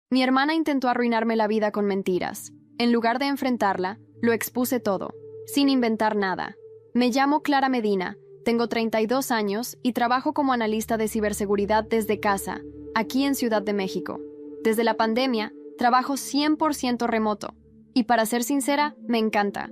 Mi hermana intentó arruinarme la vida con mentiras. En lugar de enfrentarla, lo expuse todo, sin inventar nada. Me llamo Clara Medina, tengo 32 años y trabajo como analista de ciberseguridad desde casa, aquí en Ciudad de México. Desde la pandemia, trabajo 100% remoto. Y para ser sincera, me encanta.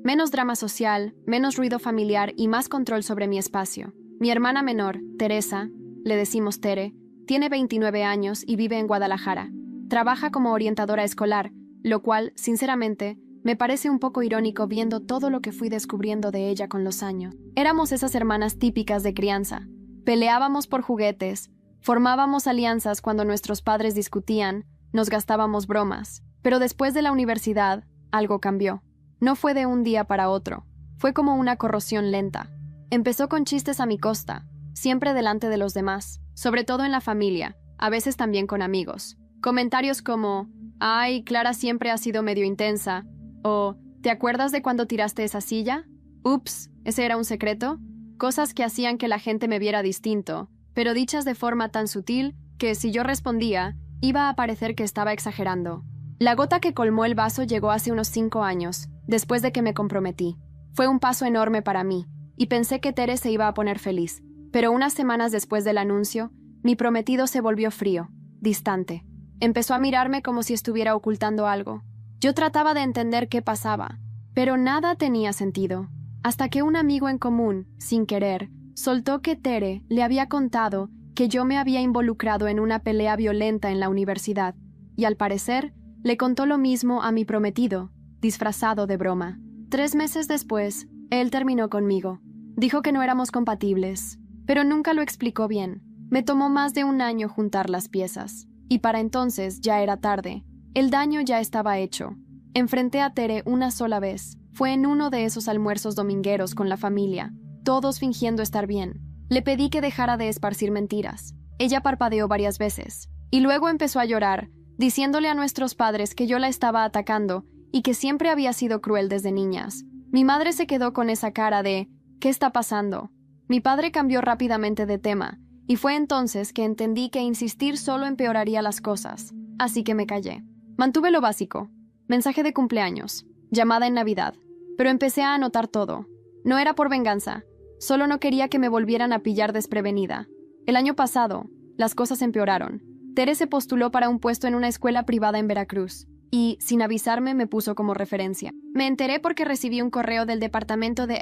Menos drama social, menos ruido familiar y más control sobre mi espacio. Mi hermana menor, Teresa, le decimos Tere, tiene 29 años y vive en Guadalajara. Trabaja como orientadora escolar, lo cual, sinceramente, me parece un poco irónico viendo todo lo que fui descubriendo de ella con los años. Éramos esas hermanas típicas de crianza. Peleábamos por juguetes, formábamos alianzas cuando nuestros padres discutían, nos gastábamos bromas. Pero después de la universidad, algo cambió. No fue de un día para otro. Fue como una corrosión lenta. Empezó con chistes a mi costa, siempre delante de los demás, sobre todo en la familia, a veces también con amigos. Comentarios como, «Ay, Clara siempre ha sido medio intensa», o «¿Te acuerdas de cuando tiraste esa silla? Ups, ¿ese era un secreto?». Cosas que hacían que la gente me viera distinto, pero dichas de forma tan sutil que si yo respondía, iba a parecer que estaba exagerando. La gota que colmó el vaso llegó hace unos 5 años, después de que me comprometí. Fue un paso enorme para mí, y pensé que Tere se iba a poner feliz. Pero unas semanas después del anuncio, mi prometido se volvió frío, distante. Empezó a mirarme como si estuviera ocultando algo. Yo trataba de entender qué pasaba, pero nada tenía sentido. Hasta que un amigo en común, sin querer, soltó que Tere le había contado que yo me había involucrado en una pelea violenta en la universidad, y al parecer, le contó lo mismo a mi prometido, disfrazado de broma. 3 meses después, él terminó conmigo. Dijo que no éramos compatibles, pero nunca lo explicó bien. Me tomó más de 1 año juntar las piezas, y para entonces ya era tarde. El daño ya estaba hecho. Enfrenté a Tere una sola vez. Fue en uno de esos almuerzos domingueros con la familia, todos fingiendo estar bien. Le pedí que dejara de esparcir mentiras. Ella parpadeó varias veces, y luego empezó a llorar, diciéndole a nuestros padres que yo la estaba atacando y que siempre había sido cruel desde niñas. Mi madre se quedó con esa cara de «¿Qué está pasando?». Mi padre cambió rápidamente de tema, y fue entonces que entendí que insistir solo empeoraría las cosas, así que me callé. Mantuve lo básico, mensaje de cumpleaños, llamada en Navidad, pero empecé a anotar todo. No era por venganza, solo no quería que me volvieran a pillar desprevenida. El año pasado, las cosas empeoraron. Tere se postuló para un puesto en una escuela privada en Veracruz, y, sin avisarme, me puso como referencia. Me enteré porque recibí un correo del departamento de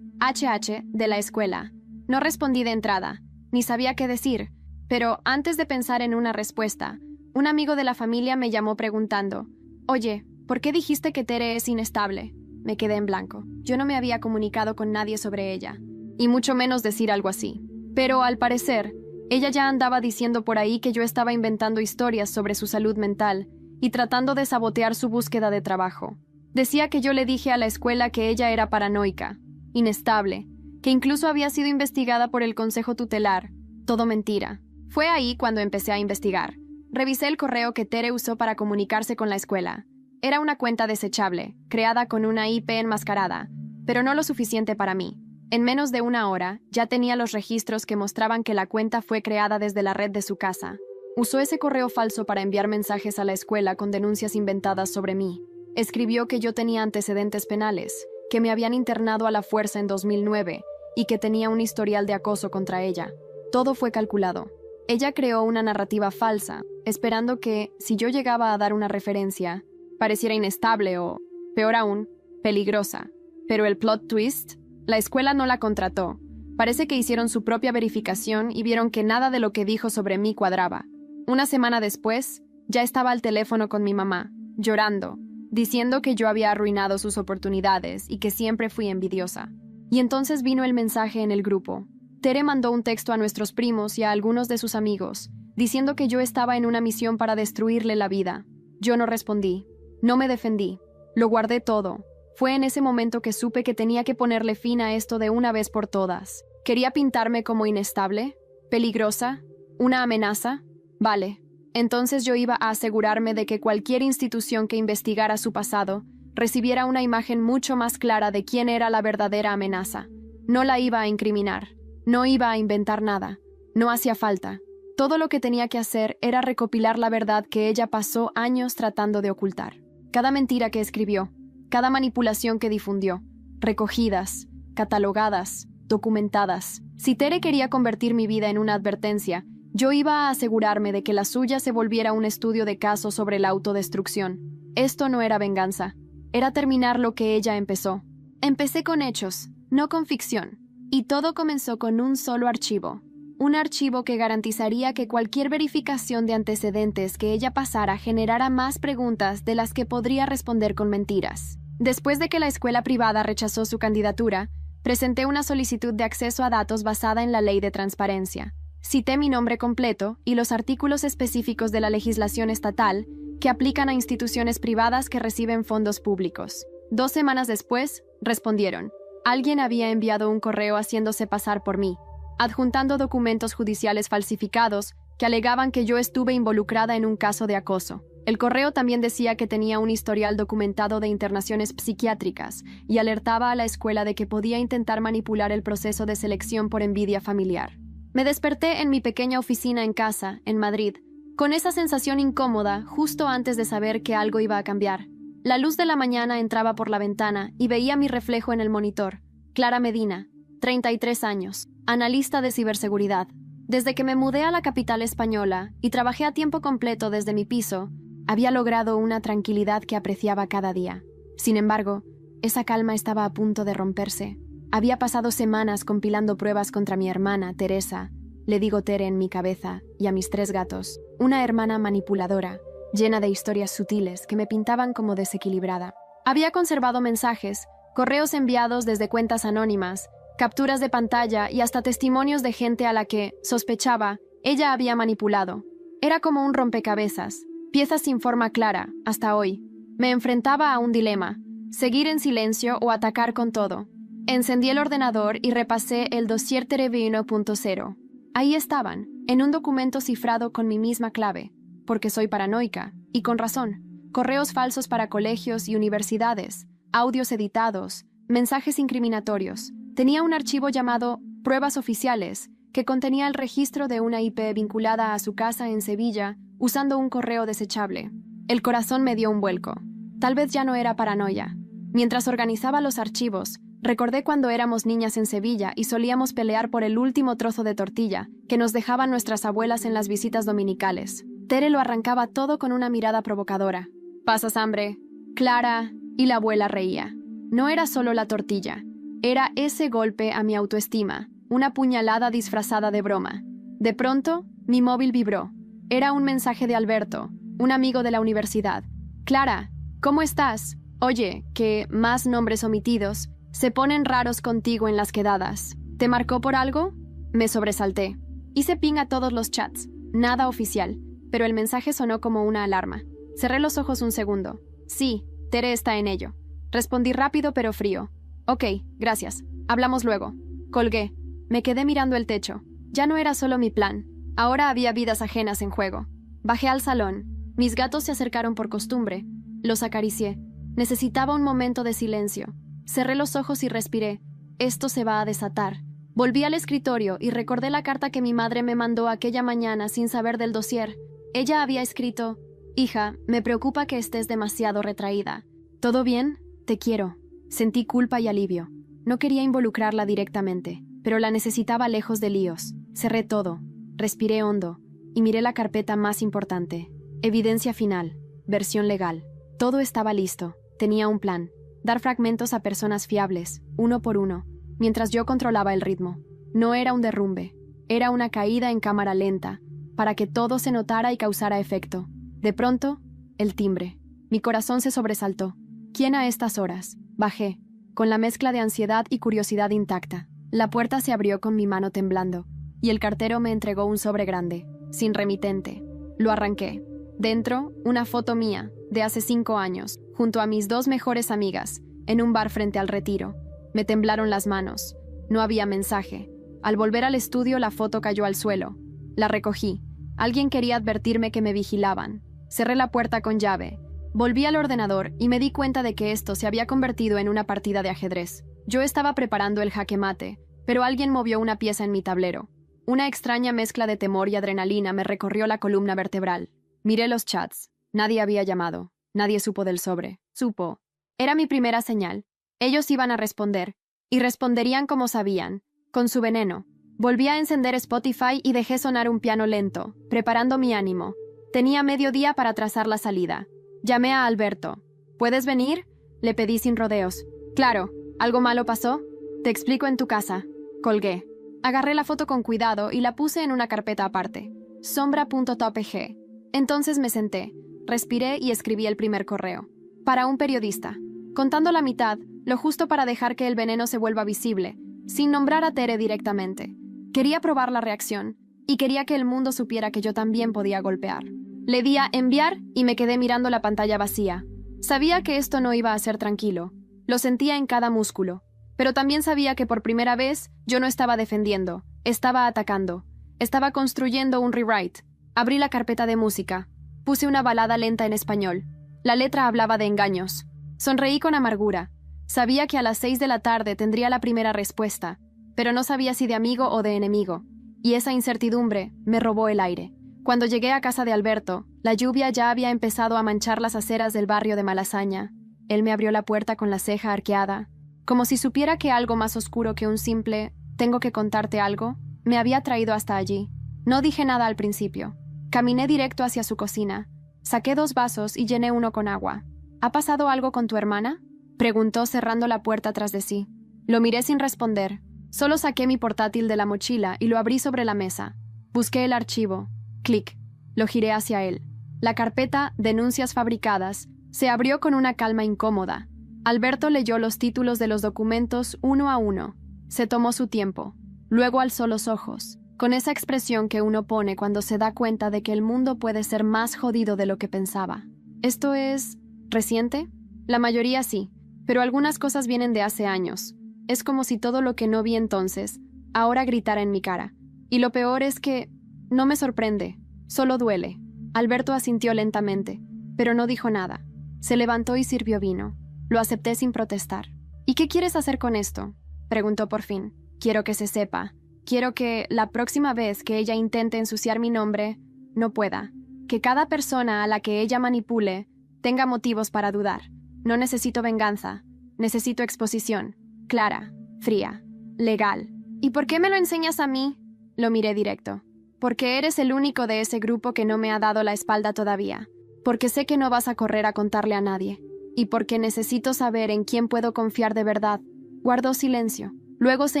HH de la escuela. No respondí de entrada, ni sabía qué decir, pero antes de pensar en una respuesta, un amigo de la familia me llamó preguntando, «Oye, ¿por qué dijiste que Tere es inestable?». Me quedé en blanco. Yo no me había comunicado con nadie sobre ella, y mucho menos decir algo así. Pero, al parecer, ella ya andaba diciendo por ahí que yo estaba inventando historias sobre su salud mental y tratando de sabotear su búsqueda de trabajo. Decía que yo le dije a la escuela que ella era paranoica, inestable, que incluso había sido investigada por el consejo tutelar. Todo mentira. Fue ahí cuando empecé a investigar. Revisé el correo que Tere usó para comunicarse con la escuela. Era una cuenta desechable, creada con una IP enmascarada, pero no lo suficiente para mí. En menos de 1 hora, ya tenía los registros que mostraban que la cuenta fue creada desde la red de su casa. Usó ese correo falso para enviar mensajes a la escuela con denuncias inventadas sobre mí. Escribió que yo tenía antecedentes penales, que me habían internado a la fuerza en 2009 y que tenía un historial de acoso contra ella. Todo fue calculado. Ella creó una narrativa falsa, esperando que, si yo llegaba a dar una referencia, pareciera inestable o, peor aún, peligrosa. Pero el plot twist, la escuela no la contrató. Parece que hicieron su propia verificación y vieron que nada de lo que dijo sobre mí cuadraba. 1 semana después, ya estaba al teléfono con mi mamá, llorando, diciendo que yo había arruinado sus oportunidades y que siempre fui envidiosa. Y entonces vino el mensaje en el grupo. Tere mandó un texto a nuestros primos y a algunos de sus amigos, diciendo que yo estaba en una misión para destruirle la vida. Yo no respondí. No me defendí. Lo guardé todo. Fue en ese momento que supe que tenía que ponerle fin a esto de una vez por todas. ¿Quería pintarme como inestable? ¿Peligrosa? ¿Una amenaza? Vale. Entonces yo iba a asegurarme de que cualquier institución que investigara su pasado recibiera una imagen mucho más clara de quién era la verdadera amenaza. No la iba a incriminar. No iba a inventar nada. No hacía falta. Todo lo que tenía que hacer era recopilar la verdad que ella pasó años tratando de ocultar. Cada mentira que escribió, cada manipulación que difundió, recogidas, catalogadas, documentadas. Si Tere quería convertir mi vida en una advertencia, yo iba a asegurarme de que la suya se volviera un estudio de caso sobre la autodestrucción. Esto no era venganza, era terminar lo que ella empezó. Empecé con hechos, no con ficción, y todo comenzó con un solo archivo. Un archivo que garantizaría que cualquier verificación de antecedentes que ella pasara generara más preguntas de las que podría responder con mentiras. Después de que la escuela privada rechazó su candidatura, presenté una solicitud de acceso a datos basada en la ley de transparencia. Cité mi nombre completo y los artículos específicos de la legislación estatal que aplican a instituciones privadas que reciben fondos públicos. 2 semanas después, respondieron. Alguien había enviado un correo haciéndose pasar por mí, adjuntando documentos judiciales falsificados que alegaban que yo estuve involucrada en un caso de acoso. El correo también decía que tenía un historial documentado de internaciones psiquiátricas y alertaba a la escuela de que podía intentar manipular el proceso de selección por envidia familiar. Me desperté en mi pequeña oficina en casa, en Madrid, con esa sensación incómoda justo antes de saber que algo iba a cambiar. La luz de la mañana entraba por la ventana y veía mi reflejo en el monitor. Clara Medina, 33 años, analista de ciberseguridad. Desde que me mudé a la capital española y trabajé a tiempo completo desde mi piso, había logrado una tranquilidad que apreciaba cada día. Sin embargo, esa calma estaba a punto de romperse. Había pasado semanas compilando pruebas contra mi hermana, Teresa, le digo Tere en mi cabeza, y a mis 3 gatos, una hermana manipuladora, llena de historias sutiles que me pintaban como desequilibrada. Había conservado mensajes, correos enviados desde cuentas anónimas, capturas de pantalla y hasta testimonios de gente a la que, sospechaba, ella había manipulado. Era como un rompecabezas, piezas sin forma clara, hasta hoy. Me enfrentaba a un dilema, seguir en silencio o atacar con todo. Encendí el ordenador y repasé el dossier Tere 1.0. Ahí estaban, en un documento cifrado con mi misma clave, porque soy paranoica, y con razón. Correos falsos para colegios y universidades, audios editados, mensajes incriminatorios. Tenía un archivo llamado Pruebas Oficiales, que contenía el registro de una IP vinculada a su casa en Sevilla, usando un correo desechable. El corazón me dio un vuelco. Tal vez ya no era paranoia. Mientras organizaba los archivos, recordé cuando éramos niñas en Sevilla y solíamos pelear por el último trozo de tortilla que nos dejaban nuestras abuelas en las visitas dominicales. Tere lo arrancaba todo con una mirada provocadora. «¿Pasas hambre?» «Clara», y la abuela reía. No era solo la tortilla. Era ese golpe a mi autoestima, una puñalada disfrazada de broma. De pronto, mi móvil vibró. Era un mensaje de Alberto, un amigo de la universidad. «Clara, ¿cómo estás? Oye, que más nombres omitidos se ponen raros contigo en las quedadas. ¿Te marcó por algo?» Me sobresalté. Hice ping a todos los chats. Nada oficial, pero el mensaje sonó como una alarma. Cerré los ojos un segundo. «Sí, Tere está en ello». Respondí rápido pero frío. «Ok, gracias. Hablamos luego». Colgué. Me quedé mirando el techo. Ya no era solo mi plan. Ahora había vidas ajenas en juego. Bajé al salón. Mis gatos se acercaron por costumbre. Los acaricié. Necesitaba un momento de silencio. Cerré los ojos y respiré. Esto se va a desatar. Volví al escritorio y recordé la carta que mi madre me mandó aquella mañana sin saber del dossier. Ella había escrito: «Hija, me preocupa que estés demasiado retraída. ¿Todo bien? Te quiero». Sentí culpa y alivio. No quería involucrarla directamente, pero la necesitaba lejos de líos. Cerré todo. Respiré hondo y miré la carpeta más importante. Evidencia final. Versión legal. Todo estaba listo. Tenía un plan. Dar fragmentos a personas fiables, uno por uno, mientras yo controlaba el ritmo. No era un derrumbe. Era una caída en cámara lenta, para que todo se notara y causara efecto. De pronto, el timbre. Mi corazón se sobresaltó. ¿Quién a estas horas? Bajé, con la mezcla de ansiedad y curiosidad intacta. La puerta se abrió con mi mano temblando, y el cartero me entregó un sobre grande, sin remitente. Lo arranqué. Dentro, una foto mía, de hace 5 años, junto a mis 2 mejores amigas, en un bar frente al Retiro. Me temblaron las manos. No había mensaje. Al volver al estudio, la foto cayó al suelo. La recogí. Alguien quería advertirme que me vigilaban. Cerré la puerta con llave. Volví al ordenador y me di cuenta de que esto se había convertido en una partida de ajedrez. Yo estaba preparando el jaque mate, pero alguien movió una pieza en mi tablero. Una extraña mezcla de temor y adrenalina me recorrió la columna vertebral. Miré los chats. Nadie había llamado. Nadie supo del sobre. Supo. Era mi primera señal. Ellos iban a responder. Y responderían como sabían, con su veneno. Volví a encender Spotify y dejé sonar un piano lento, preparando mi ánimo. Tenía medio día para trazar la salida. Llamé a Alberto. ¿Puedes venir? Le pedí sin rodeos. Claro. ¿Algo malo pasó? Te explico en tu casa. Colgué. Agarré la foto con cuidado y la puse en una carpeta aparte. Sombra.topg. Entonces me senté, respiré y escribí el primer correo. Para un periodista. Contando la mitad, lo justo para dejar que el veneno se vuelva visible, sin nombrar a Tere directamente. Quería probar la reacción, y quería que el mundo supiera que yo también podía golpear. Le di a enviar y me quedé mirando la pantalla vacía. Sabía que esto no iba a ser tranquilo. Lo sentía en cada músculo. Pero también sabía que por primera vez yo no estaba defendiendo, estaba atacando. Estaba construyendo un rewrite. Abrí la carpeta de música. Puse una balada lenta en español. La letra hablaba de engaños. Sonreí con amargura. Sabía que a las 6 de la tarde tendría la primera respuesta, pero no sabía si de amigo o de enemigo. Y esa incertidumbre me robó el aire. Cuando llegué a casa de Alberto, la lluvia ya había empezado a manchar las aceras del barrio de Malasaña. Él me abrió la puerta con la ceja arqueada, como si supiera que algo más oscuro que un simple «tengo que contarte algo» me había traído hasta allí. No dije nada al principio. Caminé directo hacia su cocina. Saqué 2 vasos y llené uno con agua. ¿Ha pasado algo con tu hermana?, preguntó cerrando la puerta tras de sí. Lo miré sin responder. Solo saqué mi portátil de la mochila y lo abrí sobre la mesa. Busqué el archivo. Clic. Lo giré hacia él. La carpeta «Denuncias fabricadas» se abrió con una calma incómoda. Alberto leyó los títulos de los documentos uno a uno. Se tomó su tiempo. Luego alzó los ojos, con esa expresión que uno pone cuando se da cuenta de que el mundo puede ser más jodido de lo que pensaba. ¿Esto es reciente? La mayoría sí, pero algunas cosas vienen de hace años. Es como si todo lo que no vi entonces, ahora gritara en mi cara. Y lo peor es que no me sorprende, solo duele. Alberto asintió lentamente, pero no dijo nada. Se levantó y sirvió vino. Lo acepté sin protestar. ¿Y qué quieres hacer con esto?, preguntó por fin. Quiero que se sepa. Quiero que, la próxima vez que ella intente ensuciar mi nombre, no pueda. Que cada persona a la que ella manipule tenga motivos para dudar. No necesito venganza. Necesito exposición. Clara, fría, legal. ¿Y por qué me lo enseñas a mí? Lo miré directo. Porque eres el único de ese grupo que no me ha dado la espalda todavía. Porque sé que no vas a correr a contarle a nadie. Y porque necesito saber en quién puedo confiar de verdad. Guardó silencio. Luego se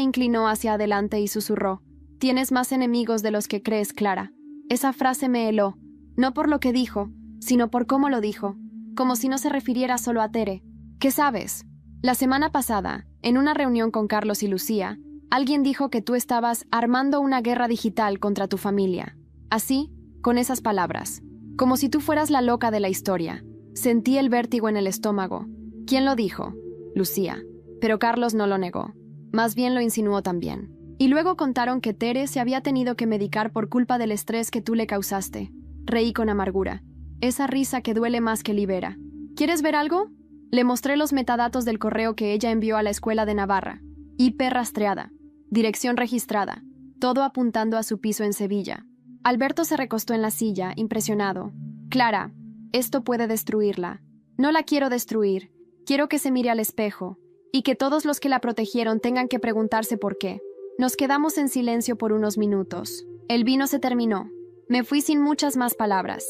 inclinó hacia adelante y susurró. Tienes más enemigos de los que crees, Clara. Esa frase me heló. No por lo que dijo, sino por cómo lo dijo. Como si no se refiriera solo a Tere. ¿Qué sabes? La semana pasada, en una reunión con Carlos y Lucía, alguien dijo que tú estabas armando una guerra digital contra tu familia. Así, con esas palabras. Como si tú fueras la loca de la historia. Sentí el vértigo en el estómago. ¿Quién lo dijo? Lucía. Pero Carlos no lo negó. Más bien lo insinuó también. Y luego contaron que Tere se había tenido que medicar por culpa del estrés que tú le causaste. Reí con amargura. Esa risa que duele más que libera. ¿Quieres ver algo? Le mostré los metadatos del correo que ella envió a la escuela de Navarra. IP rastreada. Dirección registrada. Todo apuntando a su piso en Sevilla. Alberto se recostó en la silla, impresionado. Clara, esto puede destruirla. No la quiero destruir. Quiero que se mire al espejo. Y que todos los que la protegieron tengan que preguntarse por qué. Nos quedamos en silencio por unos minutos. El vino se terminó. Me fui sin muchas más palabras.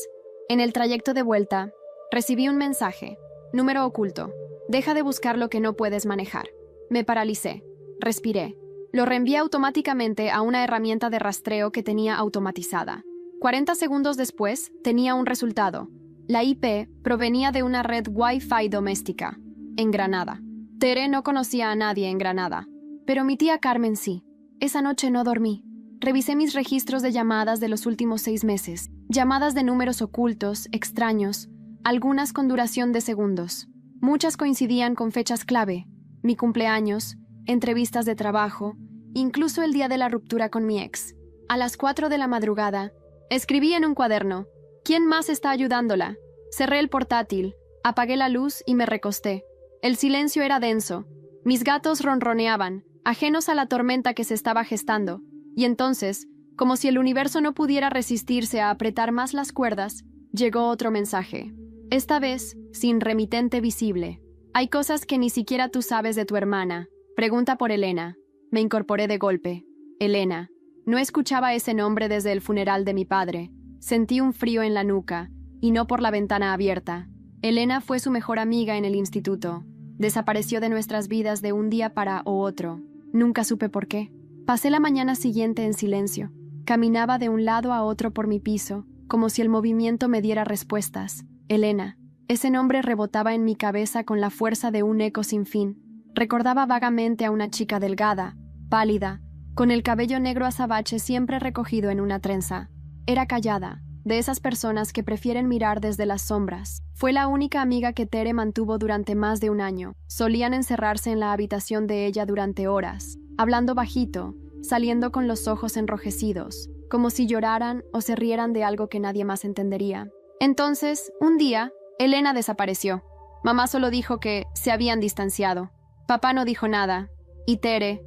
En el trayecto de vuelta, recibí un mensaje. Número oculto. Deja de buscar lo que no puedes manejar. Me paralicé. Respiré. Lo reenvié automáticamente a una herramienta de rastreo que tenía automatizada. 40 segundos después, tenía un resultado. La IP provenía de una red Wi-Fi doméstica, en Granada. Tere no conocía a nadie en Granada, pero mi tía Carmen sí. Esa noche no dormí. Revisé mis registros de llamadas de los últimos 6 meses. Llamadas de números ocultos, extraños, algunas con duración de segundos. Muchas coincidían con fechas clave. Mi cumpleaños, entrevistas de trabajo, incluso el día de la ruptura con mi ex. A las 4 de la madrugada, escribí en un cuaderno: ¿quién más está ayudándola? Cerré el portátil, apagué la luz y me recosté. El silencio era denso. Mis gatos ronroneaban, ajenos a la tormenta que se estaba gestando. Y entonces, Como si el universo no pudiera resistirse a apretar más las cuerdas, llegó otro mensaje. Esta vez, sin remitente visible. Hay cosas que ni siquiera tú sabes de tu hermana. Pregunta por Elena. Me incorporé de golpe. Elena. No escuchaba ese nombre desde el funeral de mi padre. Sentí un frío en la nuca, y no por la ventana abierta. Elena fue su mejor amiga en el instituto. Desapareció de nuestras vidas de un día para otro. Nunca supe por qué. Pasé la mañana siguiente en silencio. Caminaba de un lado a otro por mi piso, como si el movimiento me diera respuestas. Elena. Ese nombre rebotaba en mi cabeza con la fuerza de un eco sin fin. Recordaba vagamente a una chica delgada, pálida, con el cabello negro azabache siempre recogido en una trenza. Era callada, de esas personas que prefieren mirar desde las sombras. Fue la única amiga que Tere mantuvo durante más de un año. Solían encerrarse en la habitación de ella durante horas, hablando bajito, saliendo con los ojos enrojecidos, como si lloraran o se rieran de algo que nadie más entendería. Entonces, un día, Elena desapareció. Mamá solo dijo que se habían distanciado. Papá no dijo nada. Y Tere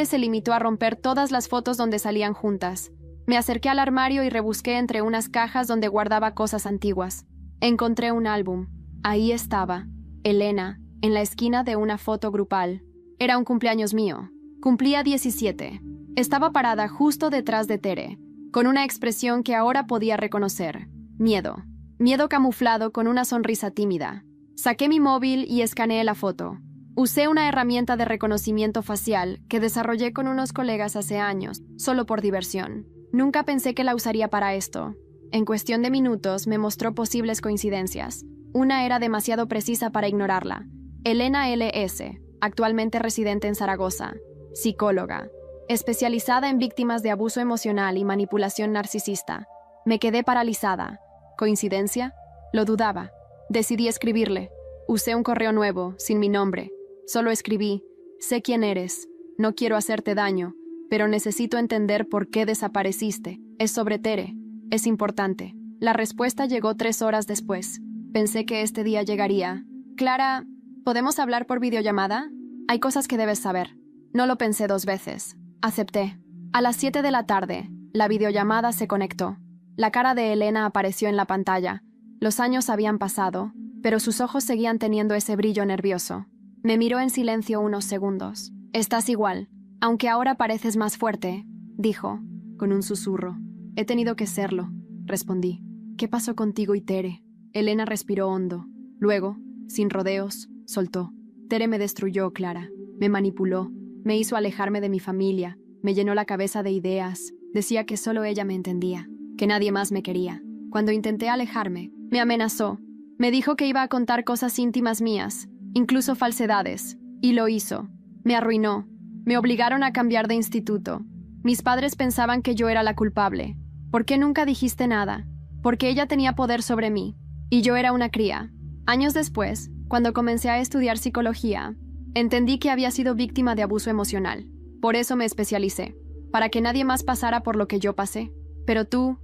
se limitó a romper todas las fotos donde salían juntas. Me acerqué al armario y rebusqué entre unas cajas donde guardaba cosas antiguas. Encontré un álbum. Ahí estaba, Elena, en la esquina de una foto grupal. Era un cumpleaños mío. Cumplía 17. Estaba parada justo detrás de Tere, con una expresión que ahora podía reconocer. Miedo. Miedo camuflado con una sonrisa tímida. Saqué mi móvil y escaneé la foto. Usé una herramienta de reconocimiento facial que desarrollé con unos colegas hace años, solo por diversión. Nunca pensé que la usaría para esto. En cuestión de minutos me mostró posibles coincidencias. Una era demasiado precisa para ignorarla. Elena L.S., actualmente residente en Zaragoza, psicóloga, especializada en víctimas de abuso emocional y manipulación narcisista. Me quedé paralizada. ¿Coincidencia? Lo dudaba. Decidí escribirle. Usé un correo nuevo, sin mi nombre. Solo escribí: sé quién eres. No quiero hacerte daño, pero necesito entender por qué desapareciste. Es sobre Tere. Es importante. La respuesta llegó 3 horas después. Pensé que este día llegaría. Clara, ¿podemos hablar por videollamada? Hay cosas que debes saber. No lo pensé 2 veces. Acepté. A las 7 de la tarde, la videollamada se conectó. La cara de Elena apareció en la pantalla. Los años habían pasado, pero sus ojos seguían teniendo ese brillo nervioso. Me miró en silencio unos segundos. Estás igual, aunque ahora pareces más fuerte, dijo, con un susurro. He tenido que serlo, respondí. ¿Qué pasó contigo y Tere? Elena respiró hondo. Luego, sin rodeos, soltó. Tere me destruyó, Clara. Me manipuló. Me hizo alejarme de mi familia. Me llenó la cabeza de ideas. Decía que solo ella me entendía, que nadie más me quería. Cuando intenté alejarme, me amenazó. Me dijo que iba a contar cosas íntimas mías, incluso falsedades. Y lo hizo. Me arruinó. Me obligaron a cambiar de instituto. Mis padres pensaban que yo era la culpable. ¿Por qué nunca dijiste nada? Porque ella tenía poder sobre mí. Y yo era una cría. Años después, cuando comencé a estudiar psicología, entendí que había sido víctima de abuso emocional. Por eso me especialicé, para que nadie más pasara por lo que yo pasé. Pero tú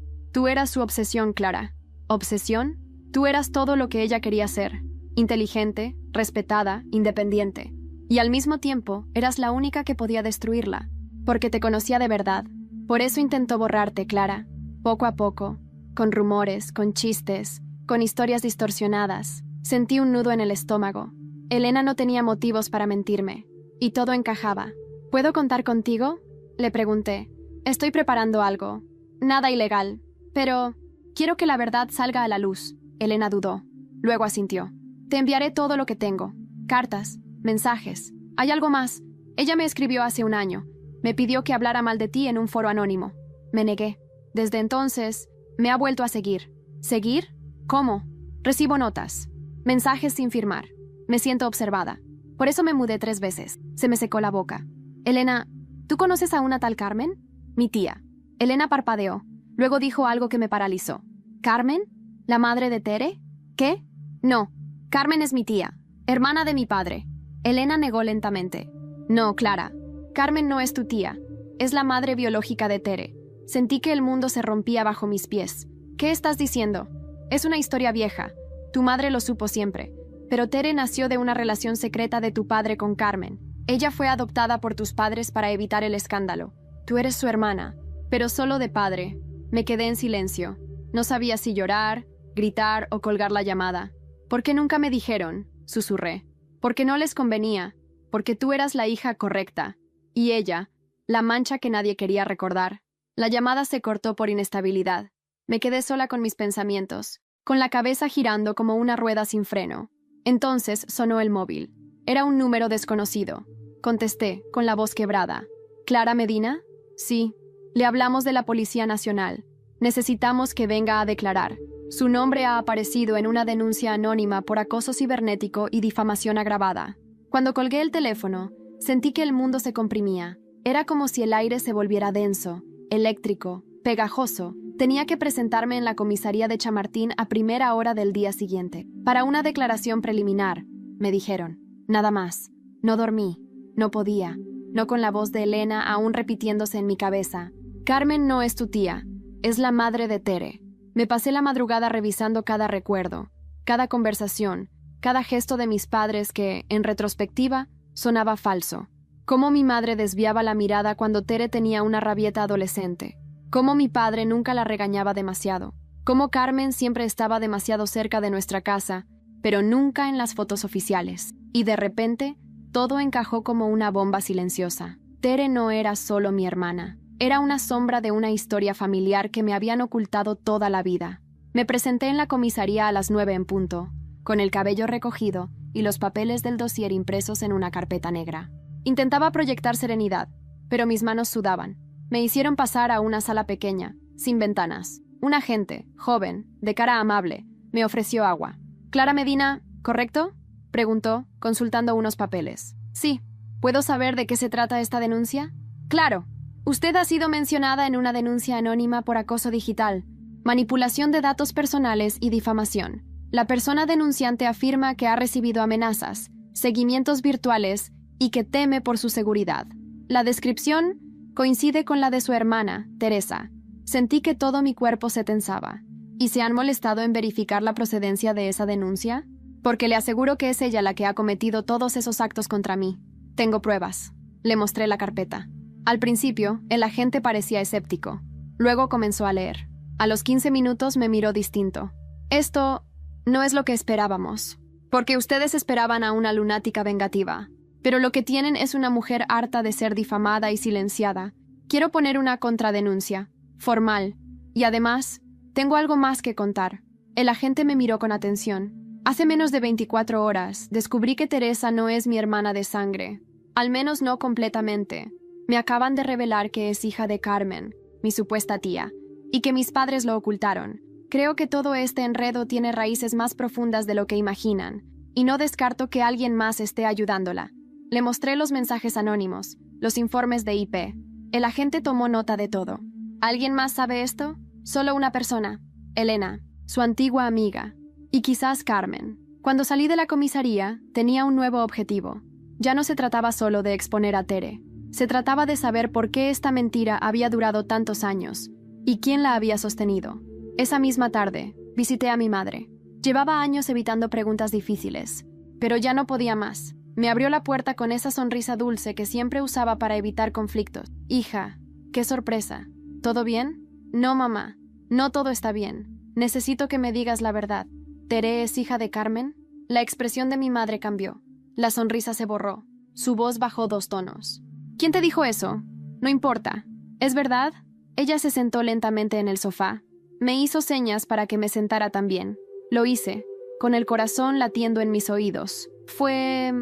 eras su obsesión, Clara. ¿Obsesión? Tú eras todo lo que ella quería ser. Inteligente, respetada, independiente. Y al mismo tiempo, eras la única que podía destruirla, porque te conocía de verdad. Por eso intentó borrarte, Clara. Poco a poco, con rumores, con chistes, con historias distorsionadas. Sentí un nudo en el estómago. Elena no tenía motivos para mentirme, y todo encajaba. ¿Puedo contar contigo?, le pregunté. Estoy preparando algo. Nada ilegal, pero quiero que la verdad salga a la luz. Elena dudó. Luego asintió. Te enviaré todo lo que tengo. Cartas, mensajes. Hay algo más. Ella me escribió hace un año. Me pidió que hablara mal de ti en un foro anónimo. Me negué. Desde entonces, me ha vuelto a seguir. ¿Seguir? ¿Cómo? Recibo notas. Mensajes sin firmar. Me siento observada. Por eso me mudé 3 veces. Se me secó la boca. Elena, ¿tú conoces a una tal Carmen? Mi tía. Elena parpadeó. Luego dijo algo que me paralizó. ¿Carmen? ¿La madre de Tere? ¿Qué? No. Carmen es mi tía, hermana de mi padre. Elena negó lentamente. No, Clara. Carmen no es tu tía. Es la madre biológica de Tere. Sentí que el mundo se rompía bajo mis pies. ¿Qué estás diciendo? Es una historia vieja. Tu madre lo supo siempre. Pero Tere nació de una relación secreta de tu padre con Carmen. Ella fue adoptada por tus padres para evitar el escándalo. Tú eres su hermana. pero solo de padre. Me quedé en silencio. No sabía si llorar, gritar o colgar la llamada. ¿Por qué nunca me dijeron?, susurré. Porque no les convenía, porque tú eras la hija correcta, y ella, la mancha que nadie quería recordar. La llamada se cortó por inestabilidad. Me quedé sola con mis pensamientos, con la cabeza girando como una rueda sin freno. Entonces sonó el móvil. Era un número desconocido. Contesté, con la voz quebrada. ¿Clara Medina? Sí. Le hablamos de la Policía Nacional. Necesitamos que venga a declarar. Su nombre ha aparecido en una denuncia anónima por acoso cibernético y difamación agravada. Cuando colgué el teléfono, sentí que el mundo se comprimía. Era como si el aire se volviera denso, eléctrico, pegajoso. Tenía que presentarme en la comisaría de Chamartín a primera hora del día siguiente. Para una declaración preliminar, me dijeron. Nada más. No dormí. No podía. No con la voz de Elena aún repitiéndose en mi cabeza. Carmen no es tu tía. Es la madre de Tere. Me pasé la madrugada revisando cada recuerdo, cada conversación, cada gesto de mis padres que, en retrospectiva, sonaba falso. Cómo mi madre desviaba la mirada cuando Tere tenía una rabieta adolescente. Cómo mi padre nunca la regañaba demasiado. Cómo Carmen siempre estaba demasiado cerca de nuestra casa, pero nunca en las fotos oficiales. Y de repente, todo encajó como una bomba silenciosa. Tere no era solo mi hermana. Era una sombra de una historia familiar que me habían ocultado toda la vida. Me presenté en la comisaría a las 9 en punto, con el cabello recogido y los papeles del dossier impresos en una carpeta negra. Intentaba proyectar serenidad, pero mis manos sudaban. Me hicieron pasar a una sala pequeña, sin ventanas. Un agente, joven, de cara amable, me ofreció agua. «Clara Medina, ¿correcto?», preguntó, consultando unos papeles. «Sí. ¿Puedo saber de qué se trata esta denuncia?». «Claro. Usted ha sido mencionada en una denuncia anónima por acoso digital, manipulación de datos personales y difamación. La persona denunciante afirma que ha recibido amenazas, seguimientos virtuales y que teme por su seguridad. La descripción coincide con la de su hermana, Teresa. Sentí que todo mi cuerpo se tensaba. ¿Y se han molestado en verificar la procedencia de esa denuncia? Porque le aseguro que es ella la que ha cometido todos esos actos contra mí. Tengo pruebas». Le mostré la carpeta. Al principio, el agente parecía escéptico. Luego comenzó a leer. A los 15 minutos me miró distinto. «Esto no es lo que esperábamos, porque ustedes esperaban a una lunática vengativa. Pero lo que tienen es una mujer harta de ser difamada y silenciada. Quiero poner una contradenuncia, formal. Y además, tengo algo más que contar». El agente me miró con atención. «Hace menos de 24 horas, descubrí que Teresa no es mi hermana de sangre. Al menos no completamente. Me acaban de revelar que es hija de Carmen, mi supuesta tía, y que mis padres lo ocultaron. Creo que todo este enredo tiene raíces más profundas de lo que imaginan, y no descarto que alguien más esté ayudándola». Le mostré los mensajes anónimos, los informes de IP. El agente tomó nota de todo. ¿Alguien más sabe esto? Solo una persona, Elena, su antigua amiga, y quizás Carmen. Cuando salí de la comisaría, tenía un nuevo objetivo. Ya no se trataba solo de exponer a Tere. Se trataba de saber por qué esta mentira había durado tantos años y quién la había sostenido. Esa misma tarde, visité a mi madre. Llevaba años evitando preguntas difíciles, pero ya no podía más. Me abrió la puerta con esa sonrisa dulce que siempre usaba para evitar conflictos. «Hija, qué sorpresa. ¿Todo bien?» «No, mamá. No todo está bien. Necesito que me digas la verdad. ¿Tere es hija de Carmen?» La expresión de mi madre cambió. La sonrisa se borró. Su voz bajó 2 tonos. «¿Quién te dijo eso? No importa. ¿Es verdad?» Ella se sentó lentamente en el sofá. Me hizo señas para que me sentara también. Lo hice, con el corazón latiendo en mis oídos. Fue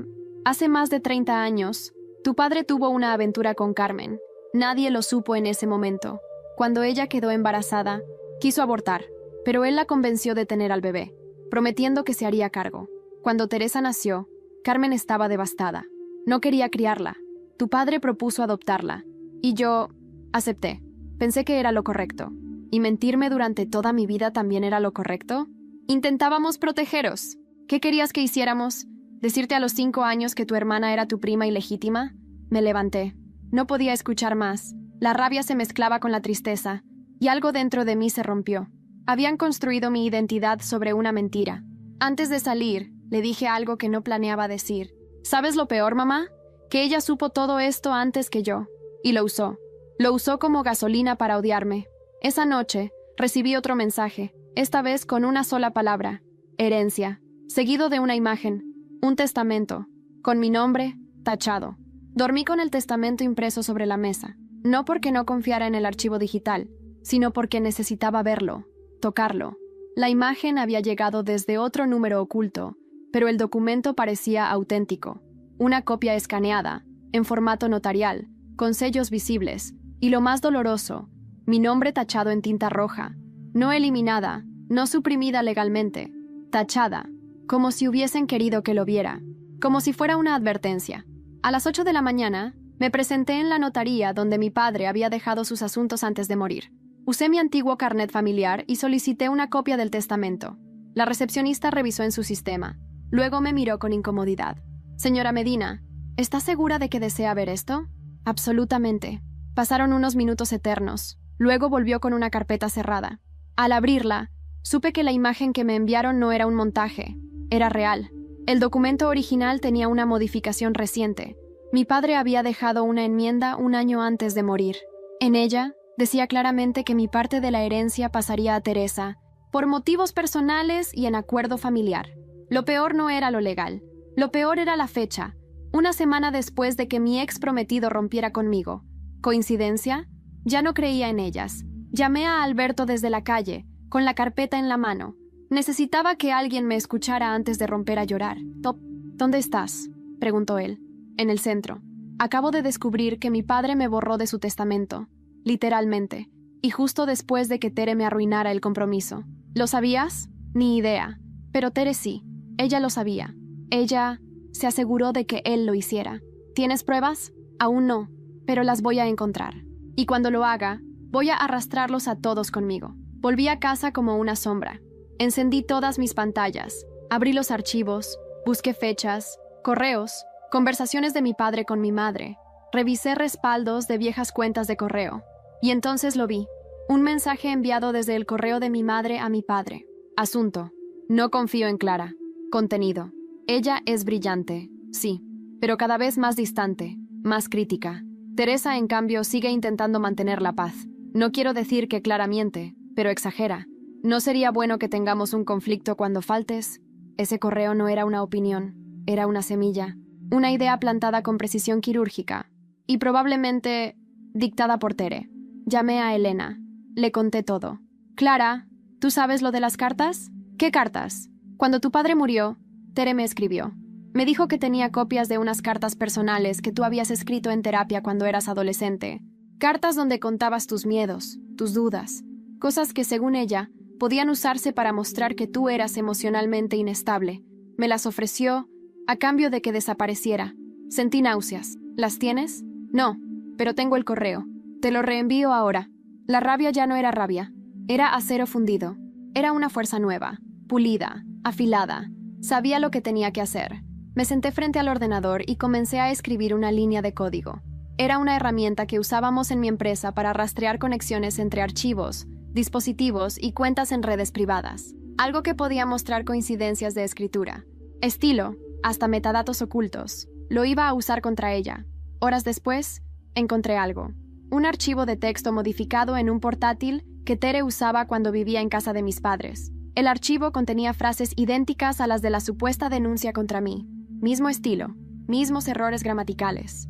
hace más de 30 años. Tu padre tuvo una aventura con Carmen. Nadie lo supo en ese momento. Cuando ella quedó embarazada, quiso abortar, pero él la convenció de tener al bebé, prometiendo que se haría cargo. Cuando Teresa nació, Carmen estaba devastada. No quería criarla. Tu padre propuso adoptarla, y yo acepté. Pensé que era lo correcto. ¿Y mentirme durante toda mi vida también era lo correcto? Intentábamos protegeros. ¿Qué querías que hiciéramos? ¿Decirte a los 5 años que tu hermana era tu prima ilegítima? Me levanté. No podía escuchar más. La rabia se mezclaba con la tristeza, y algo dentro de mí se rompió. Habían construido mi identidad sobre una mentira. Antes de salir, le dije algo que no planeaba decir. ¿Sabes lo peor, mamá? Que ella supo todo esto antes que yo, y lo usó. Lo usó como gasolina para odiarme. Esa noche, recibí otro mensaje, esta vez con una sola palabra: herencia, seguido de una imagen, un testamento, con mi nombre tachado. Dormí con el testamento impreso sobre la mesa, no porque no confiara en el archivo digital, sino porque necesitaba verlo, tocarlo. La imagen había llegado desde otro número oculto, pero el documento parecía auténtico. Una copia escaneada, en formato notarial, con sellos visibles, y lo más doloroso, mi nombre tachado en tinta roja, no eliminada, no suprimida legalmente, tachada, como si hubiesen querido que lo viera, como si fuera una advertencia. A las 8 de la mañana, me presenté en la notaría donde mi padre había dejado sus asuntos antes de morir. Usé mi antiguo carnet familiar y solicité una copia del testamento. La recepcionista revisó en su sistema. Luego me miró con incomodidad. «Señora Medina, ¿está segura de que desea ver esto?» «Absolutamente». Pasaron unos minutos eternos. Luego volvió con una carpeta cerrada. Al abrirla, supe que la imagen que me enviaron no era un montaje, era real. El documento original tenía una modificación reciente. Mi padre había dejado una enmienda un año antes de morir. En ella, decía claramente que mi parte de la herencia pasaría a Teresa, por motivos personales y en acuerdo familiar. Lo peor no era lo legal. Lo peor era la fecha, una semana después de que mi ex prometido rompiera conmigo. ¿Coincidencia? Ya no creía en ellas. Llamé a Alberto desde la calle, con la carpeta en la mano. Necesitaba que alguien me escuchara antes de romper a llorar. «¿Dónde estás?», preguntó él. «En el centro. Acabo de descubrir que mi padre me borró de su testamento, literalmente, y justo después de que Tere me arruinara el compromiso. ¿Lo sabías? Ni idea. Pero Tere sí. Ella lo sabía. Ella se aseguró de que él lo hiciera. ¿Tienes pruebas? Aún no, pero las voy a encontrar. Y cuando lo haga, voy a arrastrarlos a todos conmigo». Volví a casa como una sombra. Encendí todas mis pantallas, abrí los archivos, busqué fechas, correos, conversaciones de mi padre con mi madre, revisé respaldos de viejas cuentas de correo. Y entonces lo vi. Un mensaje enviado desde el correo de mi madre a mi padre. Asunto: no confío en Clara. Contenido: ella es brillante, sí, pero cada vez más distante, más crítica. Teresa, en cambio, sigue intentando mantener la paz. No quiero decir que Clara miente, pero exagera. ¿No sería bueno que tengamos un conflicto cuando faltes? Ese correo no era una opinión, era una semilla, una idea plantada con precisión quirúrgica, y probablemente dictada por Tere. Llamé a Elena, le conté todo. «Clara, ¿tú sabes lo de las cartas?» «¿Qué cartas?» «Cuando tu padre murió, Tere me escribió. Me dijo que tenía copias de unas cartas personales que tú habías escrito en terapia cuando eras adolescente. Cartas donde contabas tus miedos, tus dudas, cosas que, según ella, podían usarse para mostrar que tú eras emocionalmente inestable. Me las ofreció a cambio de que desapareciera. Sentí náuseas. ¿Las tienes?» «No, pero tengo el correo. Te lo reenvío ahora». La rabia ya no era rabia. Era acero fundido. Era una fuerza nueva, pulida, afilada. Sabía lo que tenía que hacer. Me senté frente al ordenador y comencé a escribir una línea de código. Era una herramienta que usábamos en mi empresa para rastrear conexiones entre archivos, dispositivos y cuentas en redes privadas. Algo que podía mostrar coincidencias de escritura, estilo, hasta metadatos ocultos. Lo iba a usar contra ella. Horas después, encontré algo. Un archivo de texto modificado en un portátil que Tere usaba cuando vivía en casa de mis padres. El archivo contenía frases idénticas a las de la supuesta denuncia contra mí. Mismo estilo, mismos errores gramaticales.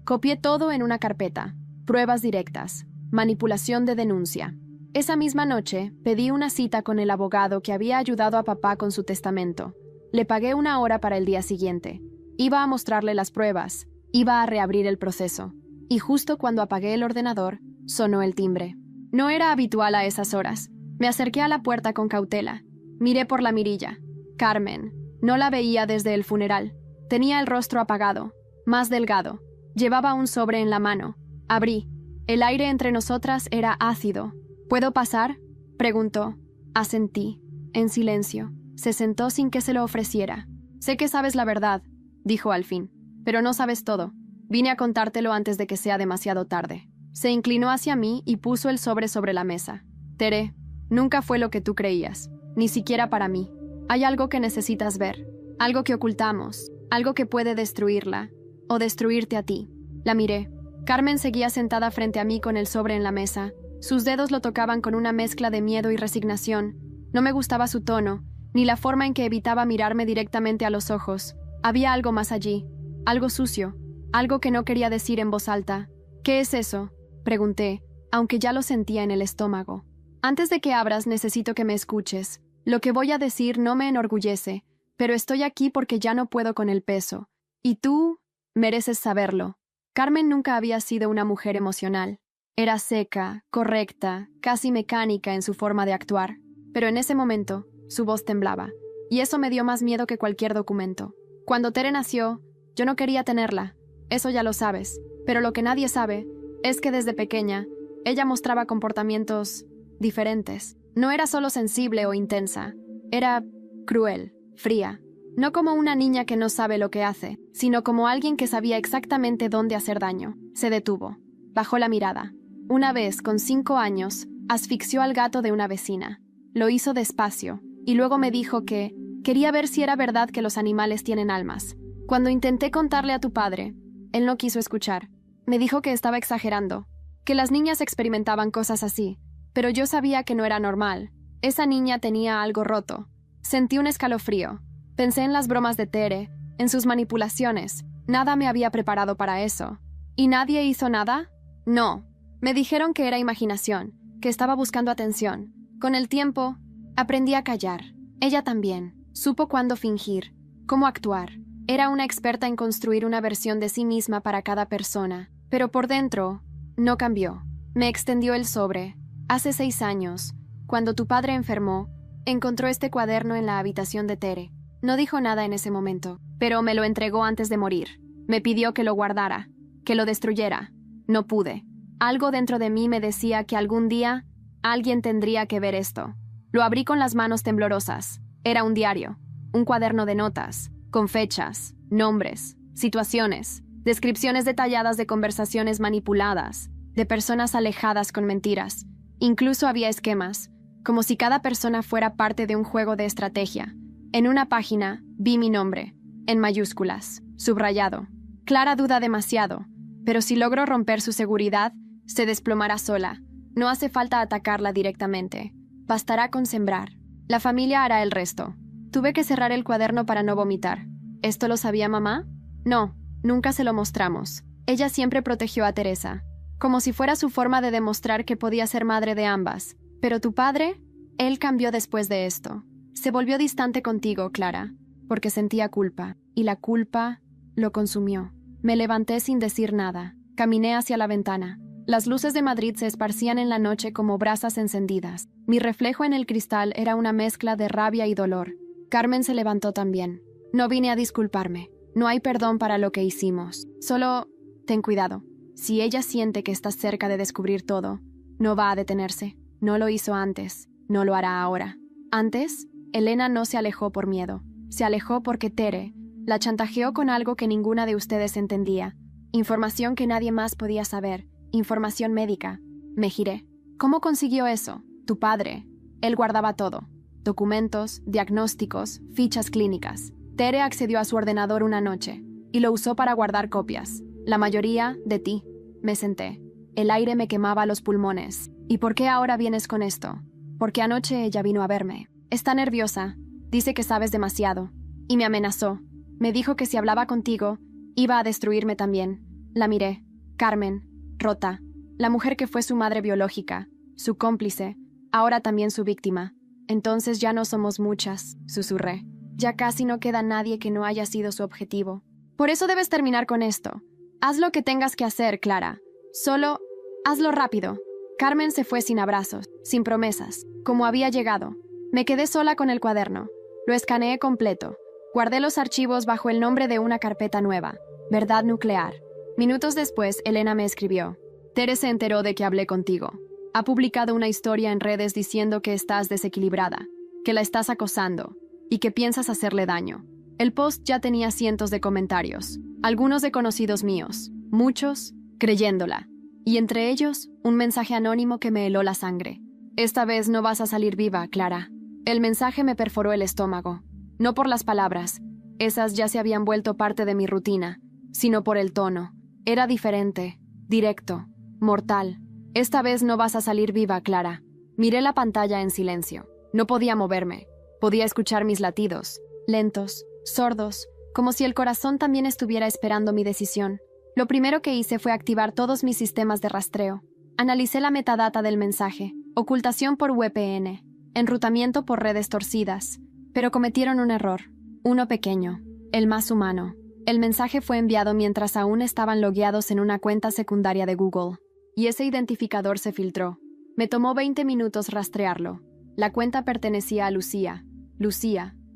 Copié todo en una carpeta. Pruebas directas. Manipulación de denuncia. Esa misma noche, pedí una cita con el abogado que había ayudado a papá con su testamento. Le pagué 1 hora para el día siguiente. Iba a mostrarle las pruebas. Iba a reabrir el proceso. Y justo cuando apagué el ordenador, sonó el timbre. No era habitual a esas horas. Me acerqué a la puerta con cautela. Miré por la mirilla. Carmen. No la veía desde el funeral. Tenía el rostro apagado, más delgado. Llevaba un sobre en la mano. Abrí. El aire entre nosotras era ácido. «¿Puedo pasar?», preguntó. Asentí, en silencio. Se sentó sin que se lo ofreciera. «Sé que sabes la verdad», dijo al fin, «pero no sabes todo. Vine a contártelo antes de que sea demasiado tarde». Se inclinó hacia mí y puso el sobre la mesa. «Tere, nunca fue lo que tú creías, ni siquiera para mí. Hay algo que necesitas ver, algo que ocultamos, algo que puede destruirla, o destruirte a ti». La miré. Carmen seguía sentada frente a mí con el sobre en la mesa. Sus dedos lo tocaban con una mezcla de miedo y resignación. No me gustaba su tono, ni la forma en que evitaba mirarme directamente a los ojos. Había algo más allí, algo sucio, algo que no quería decir en voz alta. ¿Qué es eso?, pregunté, aunque ya lo sentía en el estómago. Antes de que abras, necesito que me escuches. Lo que voy a decir no me enorgullece, pero estoy aquí porque ya no puedo con el peso. Y tú mereces saberlo. Carmen nunca había sido una mujer emocional. Era seca, correcta, casi mecánica en su forma de actuar. Pero en ese momento, su voz temblaba, y eso me dio más miedo que cualquier documento. Cuando Tere nació, yo no quería tenerla. Eso ya lo sabes. Pero lo que nadie sabe es que desde pequeña, ella mostraba comportamientos diferentes. No era solo sensible o intensa, era cruel, fría. No como una niña que no sabe lo que hace, sino como alguien que sabía exactamente dónde hacer daño. Se detuvo. Bajó la mirada. Una vez, con 5 años, asfixió al gato de una vecina. Lo hizo despacio, y luego me dijo que quería ver si era verdad que los animales tienen almas. Cuando intenté contarle a tu padre, él no quiso escuchar. Me dijo que estaba exagerando, que las niñas experimentaban cosas así, pero yo sabía que no era normal. Esa niña tenía algo roto. Sentí un escalofrío. Pensé en las bromas de Tere, en sus manipulaciones. Nada me había preparado para eso. ¿Y nadie hizo nada? No. Me dijeron que era imaginación, que estaba buscando atención. Con el tiempo, aprendí a callar. Ella también. Supo cuándo fingir, cómo actuar. Era una experta en construir una versión de sí misma para cada persona. Pero por dentro, no cambió. Me extendió el sobre. Hace 6 años, cuando tu padre enfermó, encontró este cuaderno en la habitación de Tere. No dijo nada en ese momento, pero me lo entregó antes de morir. Me pidió que lo guardara, que lo destruyera. No pude. Algo dentro de mí me decía que algún día alguien tendría que ver esto. Lo abrí con las manos temblorosas. Era un diario, un cuaderno de notas, con fechas, nombres, situaciones, descripciones detalladas de conversaciones manipuladas, de personas alejadas con mentiras. Incluso había esquemas, como si cada persona fuera parte de un juego de estrategia. En una página vi mi nombre, en mayúsculas, subrayado. Clara duda demasiado, pero si logro romper su seguridad, se desplomará sola. No hace falta atacarla directamente. Bastará con sembrar. La familia hará el resto. Tuve que cerrar el cuaderno para no vomitar. ¿Esto lo sabía mamá? No, nunca se lo mostramos. Ella siempre protegió a Teresa, como si fuera su forma de demostrar que podía ser madre de ambas. Pero tu padre, él cambió después de esto. Se volvió distante contigo, Clara, porque sentía culpa, y la culpa lo consumió. Me levanté sin decir nada. Caminé hacia la ventana. Las luces de Madrid se esparcían en la noche como brasas encendidas. Mi reflejo en el cristal era una mezcla de rabia y dolor. Carmen se levantó también. No vine a disculparme. No hay perdón para lo que hicimos. Solo, ten cuidado. Si ella siente que estás cerca de descubrir todo, no va a detenerse. No lo hizo antes. No lo hará ahora. Antes, Elena no se alejó por miedo. Se alejó porque Tere la chantajeó con algo que ninguna de ustedes entendía. Información que nadie más podía saber. Información médica. Me giré. ¿Cómo consiguió eso? Tu padre. Él guardaba todo. Documentos, diagnósticos, fichas clínicas. Tere accedió a su ordenador una noche y lo usó para guardar copias. La mayoría de ti. Me senté. El aire me quemaba los pulmones. ¿Y por qué ahora vienes con esto? Porque anoche ella vino a verme. Está nerviosa. Dice que sabes demasiado. Y me amenazó. Me dijo que si hablaba contigo, iba a destruirme también. La miré. Carmen, rota. La mujer que fue su madre biológica, su cómplice, ahora también su víctima. Entonces ya no somos muchas, susurré. Ya casi no queda nadie que no haya sido su objetivo. Por eso debes terminar con esto. Haz lo que tengas que hacer, Clara. Solo, hazlo rápido. Carmen se fue sin abrazos, sin promesas, como había llegado. Me quedé sola con el cuaderno. Lo escaneé completo. Guardé los archivos bajo el nombre de una carpeta nueva, Verdad Nuclear. Minutos después, Elena me escribió. Tere se enteró de que hablé contigo. Ha publicado una historia en redes diciendo que estás desequilibrada, que la estás acosando y que piensas hacerle daño. El post ya tenía cientos de comentarios, algunos de conocidos míos, muchos creyéndola, y entre ellos un mensaje anónimo que me heló la sangre. Esta vez no vas a salir viva, Clara. El mensaje me perforó el estómago. No por las palabras, esas ya se habían vuelto parte de mi rutina, sino por el tono. Era diferente, directo, mortal. Esta vez no vas a salir viva, Clara. Miré la pantalla en silencio. No podía moverme. Podía escuchar mis latidos, lentos, sordos, como si el corazón también estuviera esperando mi decisión. Lo primero que hice fue activar todos mis sistemas de rastreo. Analicé la metadata del mensaje, ocultación por VPN, enrutamiento por redes torcidas, pero cometieron un error, uno pequeño, el más humano. El mensaje fue enviado mientras aún estaban logueados en una cuenta secundaria de Google, y ese identificador se filtró. Me tomó 20 minutos rastrearlo. La cuenta pertenecía a Lucía,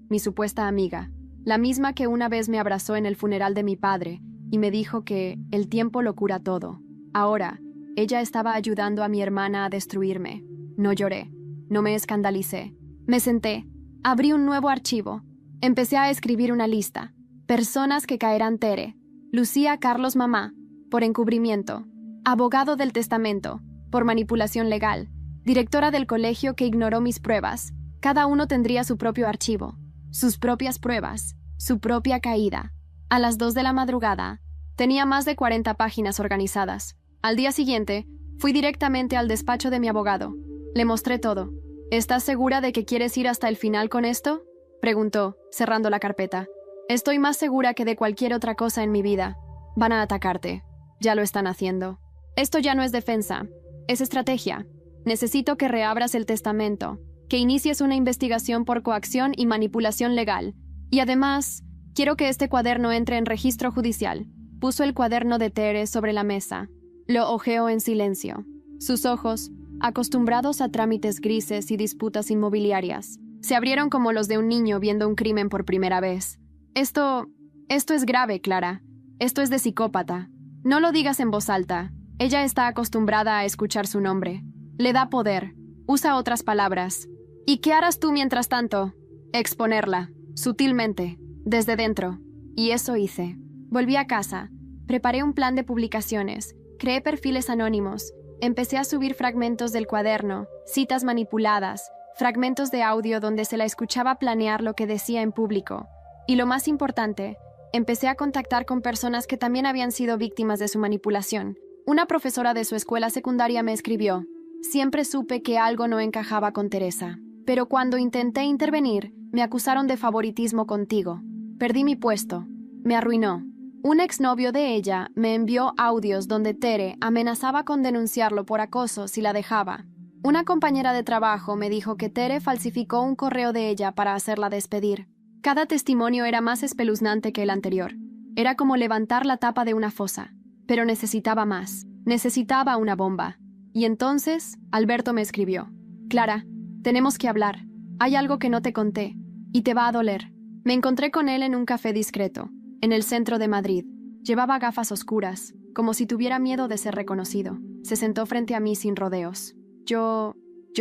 mi supuesta amiga, la misma que una vez me abrazó en el funeral de mi padre y me dijo que el tiempo lo cura todo. Ahora, ella estaba ayudando a mi hermana a destruirme. No lloré, no me escandalicé. Me senté, abrí un nuevo archivo, empecé a escribir una lista. Personas que caerán Tere, Lucía Carlos mamá, por encubrimiento, abogado del testamento, por manipulación legal, directora del colegio que ignoró mis pruebas. Cada uno tendría su propio archivo, sus propias pruebas, su propia caída. A las 2 de la madrugada, tenía más de 40 páginas organizadas. Al día siguiente, fui directamente al despacho de mi abogado. Le mostré todo. ¿Estás segura de que quieres ir hasta el final con esto?, preguntó, cerrando la carpeta. Estoy más segura que de cualquier otra cosa en mi vida. Van a atacarte. Ya lo están haciendo. Esto ya no es defensa, es estrategia. Necesito que reabras el testamento, que inicies una investigación por coacción y manipulación legal. Y además, quiero que este cuaderno entre en registro judicial. Puso el cuaderno de Tere sobre la mesa. Lo hojeó en silencio. Sus ojos, acostumbrados a trámites grises y disputas inmobiliarias, se abrieron como los de un niño viendo un crimen por primera vez. Esto es grave, Clara. Esto es de psicópata. No lo digas en voz alta. Ella está acostumbrada a escuchar su nombre. Le da poder. Usa otras palabras. ¿Y qué harás tú mientras tanto? Exponerla, sutilmente, desde dentro. Y eso hice. Volví a casa. Preparé un plan de publicaciones. Creé perfiles anónimos. Empecé a subir fragmentos del cuaderno, citas manipuladas, fragmentos de audio donde se la escuchaba planear lo que decía en público. Y lo más importante, empecé a contactar con personas que también habían sido víctimas de su manipulación. Una profesora de su escuela secundaria me escribió: siempre supe que algo no encajaba con Teresa, pero cuando intenté intervenir, me acusaron de favoritismo contigo. Perdí mi puesto. Me arruinó. Un exnovio de ella me envió audios donde Tere amenazaba con denunciarlo por acoso si la dejaba. Una compañera de trabajo me dijo que Tere falsificó un correo de ella para hacerla despedir. Cada testimonio era más espeluznante que el anterior. Era como levantar la tapa de una fosa. Pero necesitaba más. Necesitaba una bomba. Y entonces, Alberto me escribió: Clara, tenemos que hablar. Hay algo que no te conté, y te va a doler. Me encontré con él en un café discreto, en el centro de Madrid. Llevaba gafas oscuras, como si tuviera miedo de ser reconocido. Se sentó frente a mí sin rodeos. Yo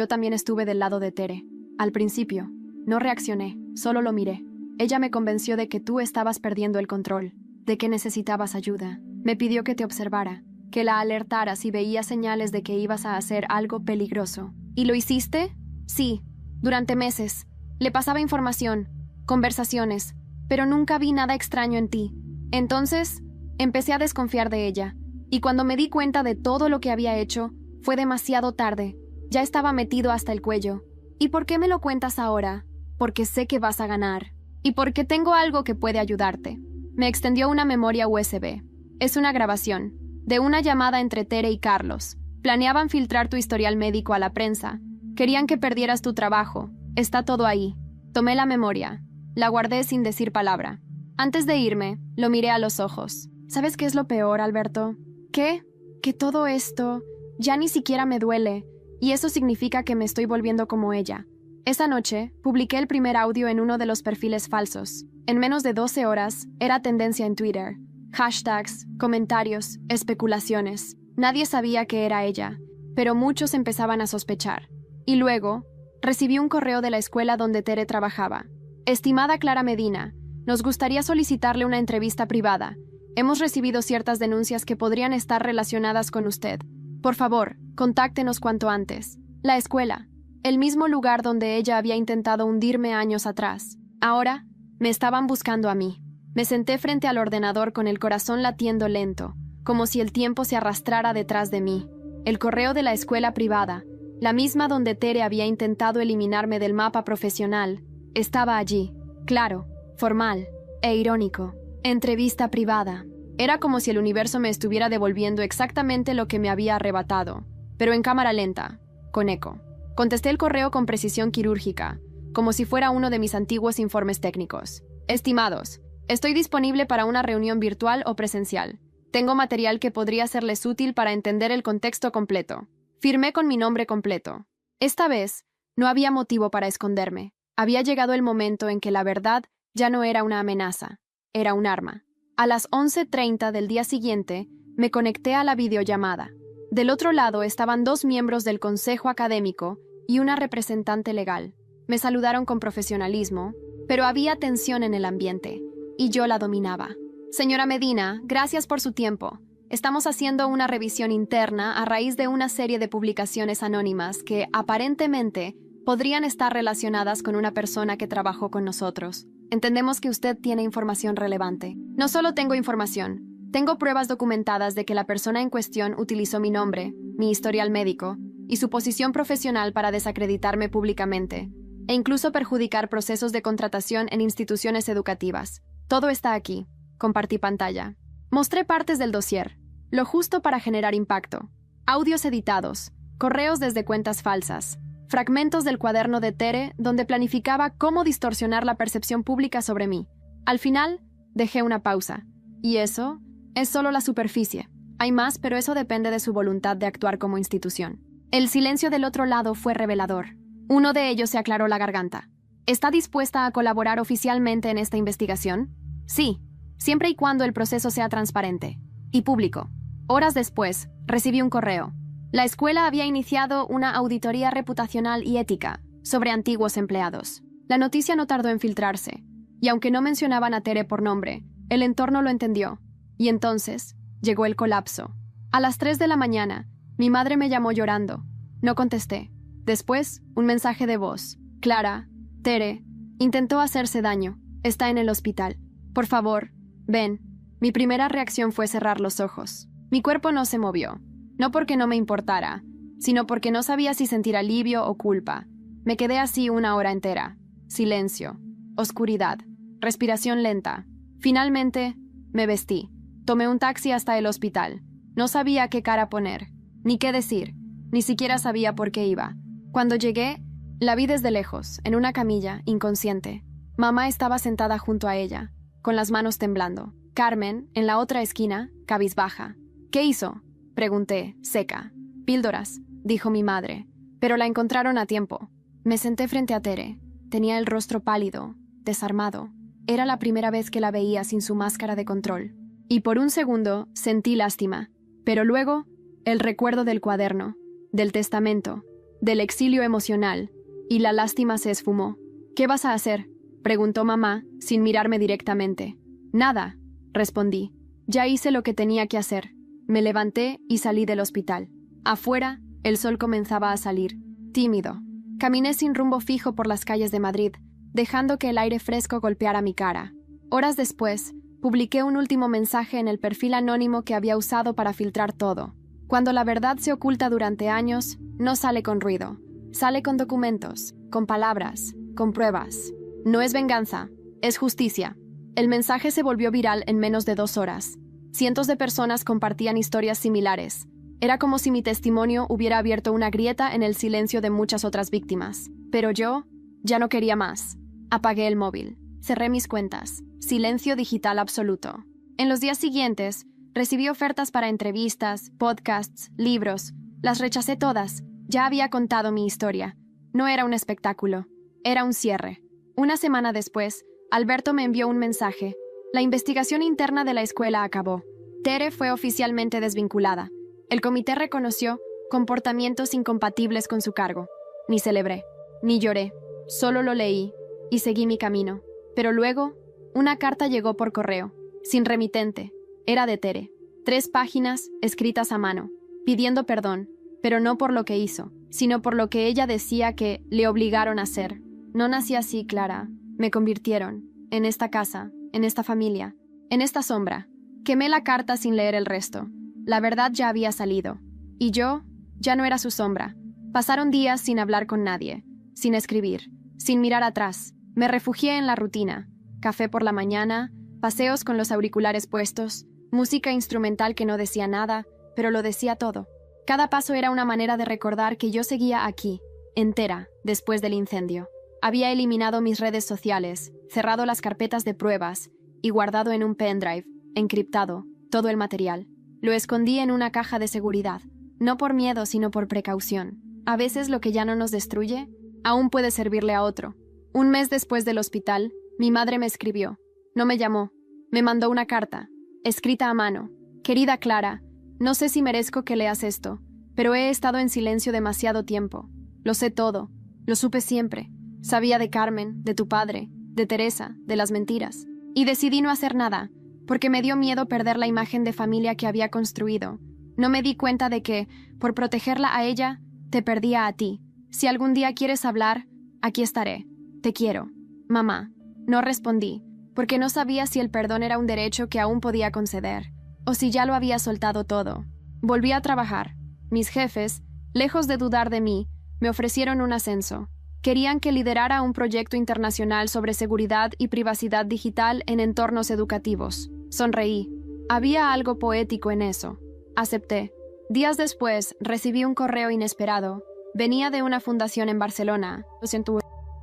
también estuve del lado de Tere. Al principio, no reaccioné, solo lo miré. Ella me convenció de que tú estabas perdiendo el control, de que necesitabas ayuda. Me pidió que te observara, que la alertara si veía señales de que ibas a hacer algo peligroso. ¿Y lo hiciste? Sí, durante meses. Le pasaba información, conversaciones, pero nunca vi nada extraño en ti. Entonces, empecé a desconfiar de ella, y cuando me di cuenta de todo lo que había hecho, fue demasiado tarde. Ya estaba metido hasta el cuello. ¿Y por qué me lo cuentas ahora? Porque sé que vas a ganar. Y porque tengo algo que puede ayudarte. Me extendió una memoria USB. Es una grabación de una llamada entre Tere y Carlos. Planeaban filtrar tu historial médico a la prensa. Querían que perdieras tu trabajo. Está todo ahí. Tomé la memoria. La guardé sin decir palabra. Antes de irme, lo miré a los ojos. ¿Sabes qué es lo peor, Alberto? ¿Qué? Que todo esto ya ni siquiera me duele, y eso significa que me estoy volviendo como ella. Esa noche, publiqué el primer audio en uno de los perfiles falsos. En menos de 12 horas, era tendencia en Twitter. Hashtags, comentarios, especulaciones. Nadie sabía que era ella, pero muchos empezaban a sospechar. Y luego, recibí un correo de la escuela donde Tere trabajaba. Estimada Clara Medina, nos gustaría solicitarle una entrevista privada. Hemos recibido ciertas denuncias que podrían estar relacionadas con usted. Por favor, contáctenos cuanto antes. La escuela, el mismo lugar donde ella había intentado hundirme años atrás. Ahora, me estaban buscando a mí. Me senté frente al ordenador con el corazón latiendo lento, como si el tiempo se arrastrara detrás de mí. El correo de la escuela privada, la misma donde Tere había intentado eliminarme del mapa profesional, estaba allí, claro, formal e irónico. Entrevista privada. Era como si el universo me estuviera devolviendo exactamente lo que me había arrebatado, pero en cámara lenta, con eco. Contesté el correo con precisión quirúrgica, como si fuera uno de mis antiguos informes técnicos. Estimados, estoy disponible para una reunión virtual o presencial. Tengo material que podría serles útil para entender el contexto completo. Firmé con mi nombre completo. Esta vez, no había motivo para esconderme. Había llegado el momento en que la verdad ya no era una amenaza, era un arma. A las 11:30 del día siguiente, me conecté a la videollamada. Del otro lado estaban 2 miembros del consejo académico y una representante legal. Me saludaron con profesionalismo, pero había tensión en el ambiente, y yo la dominaba. Señora Medina, gracias por su tiempo. Estamos haciendo una revisión interna a raíz de una serie de publicaciones anónimas que, aparentemente, podrían estar relacionadas con una persona que trabajó con nosotros. Entendemos que usted tiene información relevante. No solo tengo información, tengo pruebas documentadas de que la persona en cuestión utilizó mi nombre, mi historial médico y su posición profesional para desacreditarme públicamente, e incluso perjudicar procesos de contratación en instituciones educativas. Todo está aquí. Compartí pantalla. Mostré partes del dossier, lo justo para generar impacto. Audios editados, correos desde cuentas falsas, fragmentos del cuaderno de Tere donde planificaba cómo distorsionar la percepción pública sobre mí. Al final, dejé una pausa. Y eso es solo la superficie. Hay más, pero eso depende de su voluntad de actuar como institución. El silencio del otro lado fue revelador. Uno de ellos se aclaró la garganta. ¿Está dispuesta a colaborar oficialmente en esta investigación? Sí, siempre y cuando el proceso sea transparente y público. Horas después, recibí un correo. La escuela había iniciado una auditoría reputacional y ética sobre antiguos empleados. La noticia no tardó en filtrarse, y aunque no mencionaban a Tere por nombre, el entorno lo entendió. Y entonces, llegó el colapso. A las 3 de la mañana, mi madre me llamó llorando. No contesté. Después, un mensaje de voz. Clara, Tere, intentó hacerse daño. Está en el hospital. Por favor, ven. Mi primera reacción fue cerrar los ojos. Mi cuerpo no se movió. No porque no me importara, sino porque no sabía si sentir alivio o culpa. Me quedé así 1 hora entera. Silencio, oscuridad, respiración lenta. Finalmente, me vestí. Tomé un taxi hasta el hospital. No sabía qué cara poner, ni qué decir. Ni siquiera sabía por qué iba. Cuando llegué, la vi desde lejos, en una camilla, inconsciente. Mamá estaba sentada junto a ella, con las manos temblando. Carmen, en la otra esquina, cabizbaja. ¿Qué hizo?, pregunté, seca. Píldoras, dijo mi madre, pero la encontraron a tiempo. Me senté frente a Tere. Tenía el rostro pálido, desarmado. Era la primera vez que la veía sin su máscara de control. Y por un segundo sentí lástima, pero luego el recuerdo del cuaderno, del testamento, del exilio emocional, y la lástima se esfumó. ¿Qué vas a hacer?, preguntó mamá, sin mirarme directamente. Nada, respondí. Ya hice lo que tenía que hacer. Me levanté y salí del hospital. Afuera, el sol comenzaba a salir, tímido. Caminé sin rumbo fijo por las calles de Madrid, dejando que el aire fresco golpeara mi cara. Horas después, publiqué un último mensaje en el perfil anónimo que había usado para filtrar todo. Cuando la verdad se oculta durante años, no sale con ruido. Sale con documentos, con palabras, con pruebas. No es venganza, es justicia. El mensaje se volvió viral en menos de 2 horas. Cientos de personas compartían historias similares. Era como si mi testimonio hubiera abierto una grieta en el silencio de muchas otras víctimas. Pero yo ya no quería más. Apagué el móvil. Cerré mis cuentas. Silencio digital absoluto. En los días siguientes, recibí ofertas para entrevistas, podcasts, libros. Las rechacé todas. Ya había contado mi historia. No era un espectáculo. Era un cierre. Una semana después, Alberto me envió un mensaje. La investigación interna de la escuela acabó. Tere fue oficialmente desvinculada. El comité reconoció comportamientos incompatibles con su cargo. Ni celebré, ni lloré. Solo lo leí y seguí mi camino. Pero luego, una carta llegó por correo, sin remitente. Era de Tere. 3 páginas escritas a mano, pidiendo perdón, pero no por lo que hizo, sino por lo que ella decía que le obligaron a hacer. No nací así, Clara. Me convirtieron, en esta casa, en esta familia, en esta sombra. Quemé la carta sin leer el resto. La verdad ya había salido. Y yo ya no era su sombra. Pasaron días sin hablar con nadie, sin escribir, sin mirar atrás. Me refugié en la rutina. Café por la mañana, paseos con los auriculares puestos, música instrumental que no decía nada, pero lo decía todo. Cada paso era una manera de recordar que yo seguía aquí, entera, después del incendio. Había eliminado mis redes sociales, cerrado las carpetas de pruebas y guardado en un pendrive, encriptado, todo el material. Lo escondí en una caja de seguridad, no por miedo sino por precaución. A veces lo que ya no nos destruye, aún puede servirle a otro. Un mes después del hospital, mi madre me escribió. No me llamó, me mandó una carta, escrita a mano. Querida Clara, no sé si merezco que leas esto, pero he estado en silencio demasiado tiempo. Lo sé todo, lo supe siempre. Sabía de Carmen, de tu padre, de Teresa, de las mentiras. Y decidí no hacer nada, porque me dio miedo perder la imagen de familia que había construido. No me di cuenta de que, por protegerla a ella, te perdía a ti. Si algún día quieres hablar, aquí estaré. Te quiero. Mamá. No respondí, porque no sabía si el perdón era un derecho que aún podía conceder, o si ya lo había soltado todo. Volví a trabajar. Mis jefes, lejos de dudar de mí, me ofrecieron un ascenso. Querían que liderara un proyecto internacional sobre seguridad y privacidad digital en entornos educativos. Sonreí. Había algo poético en eso. Acepté. Días después, recibí un correo inesperado. Venía de una fundación en Barcelona. Lo siento.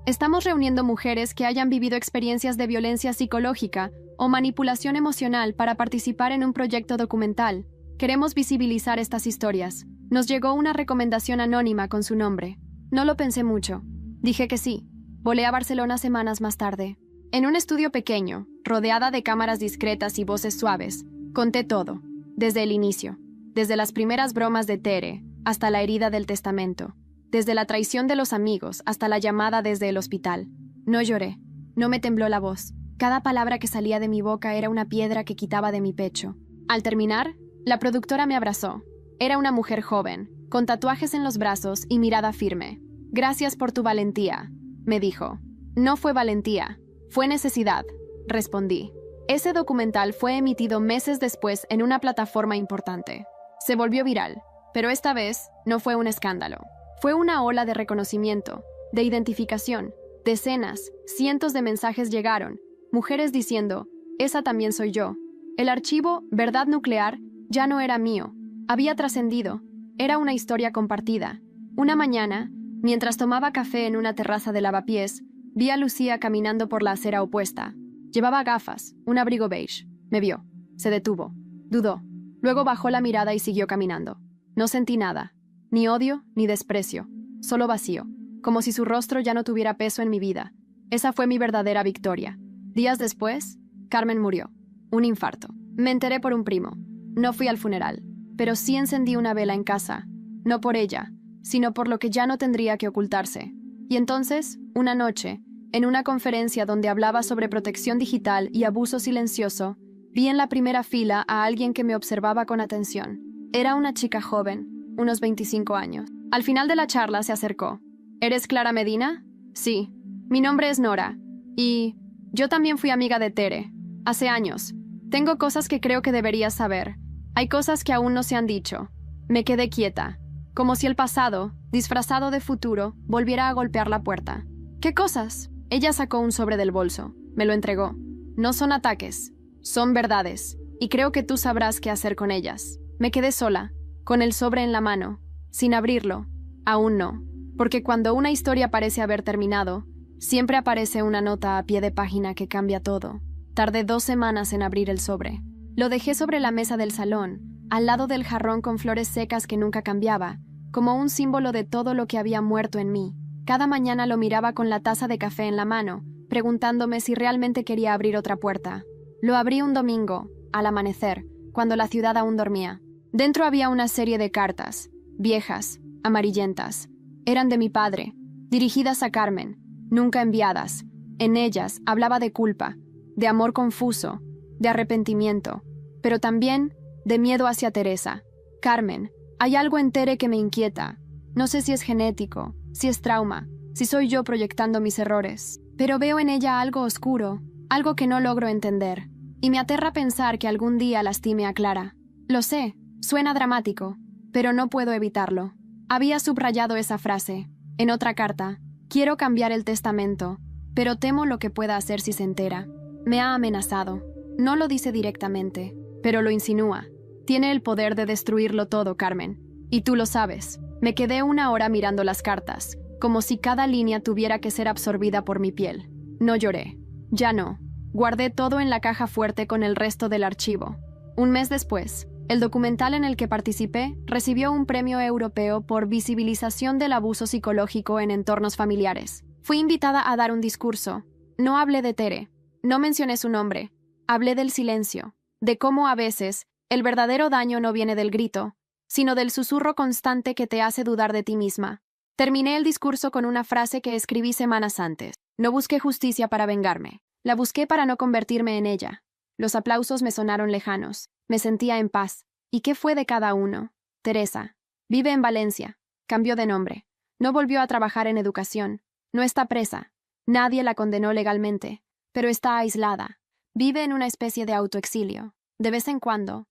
Estamos reuniendo mujeres que hayan vivido experiencias de violencia psicológica o manipulación emocional para participar en un proyecto documental. Queremos visibilizar estas historias. Nos llegó una recomendación anónima con su nombre. No lo pensé mucho. Dije que sí. Volé a Barcelona semanas más tarde. En un estudio pequeño, rodeada de cámaras discretas y voces suaves, conté todo, desde el inicio, desde las primeras bromas de Tere hasta la herida del testamento, desde la traición de los amigos hasta la llamada desde el hospital. No lloré, no me tembló la voz. Cada palabra que salía de mi boca era una piedra que quitaba de mi pecho. Al terminar, la productora me abrazó. Era una mujer joven, con tatuajes en los brazos y mirada firme. Gracias por tu valentía, me dijo. No fue valentía, fue necesidad, respondí. Ese documental fue emitido meses después en una plataforma importante. Se volvió viral, pero esta vez no fue un escándalo. Fue una ola de reconocimiento, de identificación. Decenas, cientos de mensajes llegaron, mujeres diciendo, esa también soy yo. El archivo Verdad Nuclear ya no era mío, había trascendido, era una historia compartida. Una mañana, mientras tomaba café en una terraza de lavapiés, vi a Lucía caminando por la acera opuesta. Llevaba gafas, un abrigo beige. Me vio, se detuvo, dudó, luego bajó la mirada y siguió caminando. No sentí nada. Ni odio, ni desprecio, solo vacío, como si su rostro ya no tuviera peso en mi vida. Esa fue mi verdadera victoria. Días después, Carmen murió. Un infarto. Me enteré por un primo. No fui al funeral, pero sí encendí una vela en casa, no por ella, sino por lo que ya no tendría que ocultarse. Y entonces, una noche, en una conferencia donde hablaba sobre protección digital y abuso silencioso, vi en la primera fila a alguien que me observaba con atención. Era una chica joven, unos 25 años. Al final de la charla se acercó. ¿Eres Clara Medina? Sí. Mi nombre es Nora. Y yo también fui amiga de Tere. Hace años. Tengo cosas que creo que deberías saber. Hay cosas que aún no se han dicho. Me quedé quieta, como si el pasado, disfrazado de futuro, volviera a golpear la puerta. ¿Qué cosas? Ella sacó un sobre del bolso. Me lo entregó. No son ataques. Son verdades. Y creo que tú sabrás qué hacer con ellas. Me quedé sola, con el sobre en la mano, sin abrirlo. Aún no, porque cuando una historia parece haber terminado, siempre aparece una nota a pie de página que cambia todo. Tardé 2 semanas en abrir el sobre. Lo dejé sobre la mesa del salón, al lado del jarrón con flores secas que nunca cambiaba, como un símbolo de todo lo que había muerto en mí. Cada mañana lo miraba con la taza de café en la mano, preguntándome si realmente quería abrir otra puerta. Lo abrí un domingo, al amanecer, cuando la ciudad aún dormía. Dentro había una serie de cartas, viejas, amarillentas. Eran de mi padre, dirigidas a Carmen, nunca enviadas. En ellas hablaba de culpa, de amor confuso, de arrepentimiento, pero también de miedo hacia Teresa. Carmen, hay algo en Tere que me inquieta. No sé si es genético, si es trauma, si soy yo proyectando mis errores, pero veo en ella algo oscuro, algo que no logro entender, y me aterra pensar que algún día lastime a Clara. Lo sé, Suena dramático, pero no puedo evitarlo. Había subrayado esa frase. En otra carta, quiero cambiar el testamento, pero temo lo que pueda hacer si se entera. Me ha amenazado. No lo dice directamente, pero lo insinúa. Tiene el poder de destruirlo todo, Carmen. Y tú lo sabes. Me quedé 1 hora mirando las cartas, como si cada línea tuviera que ser absorbida por mi piel. No lloré. Ya no. Guardé todo en la caja fuerte con el resto del archivo. Un mes después, el documental en el que participé recibió un premio europeo por visibilización del abuso psicológico en entornos familiares. Fui invitada a dar un discurso. No hablé de Tere. No mencioné su nombre. Hablé del silencio, de cómo a veces el verdadero daño no viene del grito, sino del susurro constante que te hace dudar de ti misma. Terminé el discurso con una frase que escribí semanas antes. No busqué justicia para vengarme. La busqué para no convertirme en ella. Los aplausos me sonaron lejanos. Me sentía en paz. ¿Y qué fue de cada uno? Teresa. Vive en Valencia. Cambió de nombre. No volvió a trabajar en educación. No está presa. Nadie la condenó legalmente. Pero está aislada. Vive en una especie de autoexilio. De vez en cuando,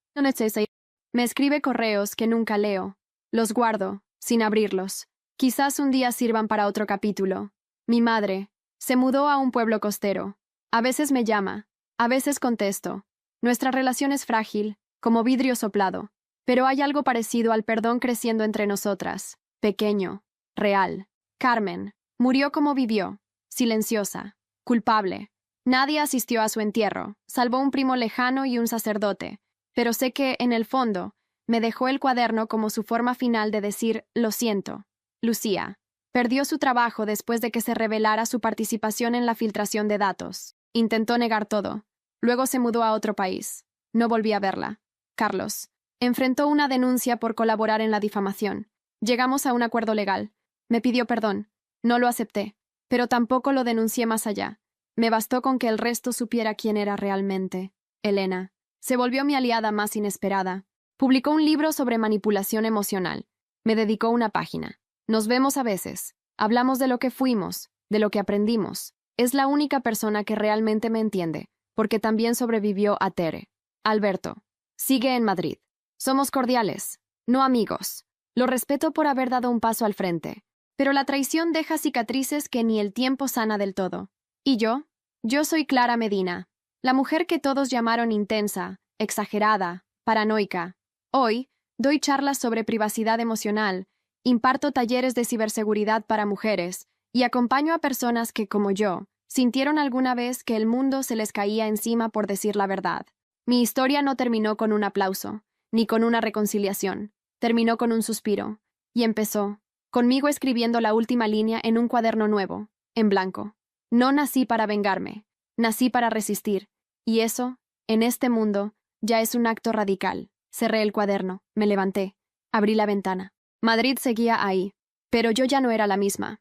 me escribe correos que nunca leo. Los guardo, sin abrirlos. Quizás un día sirvan para otro capítulo. Mi madre se mudó a un pueblo costero. A veces me llama, a veces contesto. Nuestra relación es frágil, como vidrio soplado. Pero hay algo parecido al perdón creciendo entre nosotras. Pequeño, real. Carmen murió como vivió, silenciosa, culpable. Nadie asistió a su entierro, salvo un primo lejano y un sacerdote, pero sé que, en el fondo, me dejó el cuaderno como su forma final de decir, lo siento. Lucía perdió su trabajo después de que se revelara su participación en la filtración de datos. Intentó negar todo. Luego se mudó a otro país. No volví a verla. Carlos enfrentó una denuncia por colaborar en la difamación. Llegamos a un acuerdo legal. Me pidió perdón. No lo acepté, pero tampoco lo denuncié más allá. Me bastó con que el resto supiera quién era realmente. Elena se volvió mi aliada más inesperada. Publicó un libro sobre manipulación emocional. Me dedicó una página. Nos vemos a veces. Hablamos de lo que fuimos, de lo que aprendimos. Es la única persona que realmente me entiende, porque también sobrevivió a Tere. Alberto sigue en Madrid. Somos cordiales, no amigos. Lo respeto por haber dado un paso al frente, pero la traición deja cicatrices que ni el tiempo sana del todo. ¿Y yo? Yo soy Clara Medina, la mujer que todos llamaron intensa, exagerada, paranoica. Hoy, doy charlas sobre privacidad emocional, imparto talleres de ciberseguridad para mujeres y acompaño a personas que, como yo, sintieron alguna vez que el mundo se les caía encima por decir la verdad. Mi historia no terminó con un aplauso, ni con una reconciliación. Terminó con un suspiro, y empezó, conmigo escribiendo la última línea en un cuaderno nuevo, en blanco. No nací para vengarme, nací para resistir, y eso, en este mundo, ya es un acto radical. Cerré el cuaderno, me levanté, abrí la ventana. Madrid seguía ahí, pero yo ya no era la misma.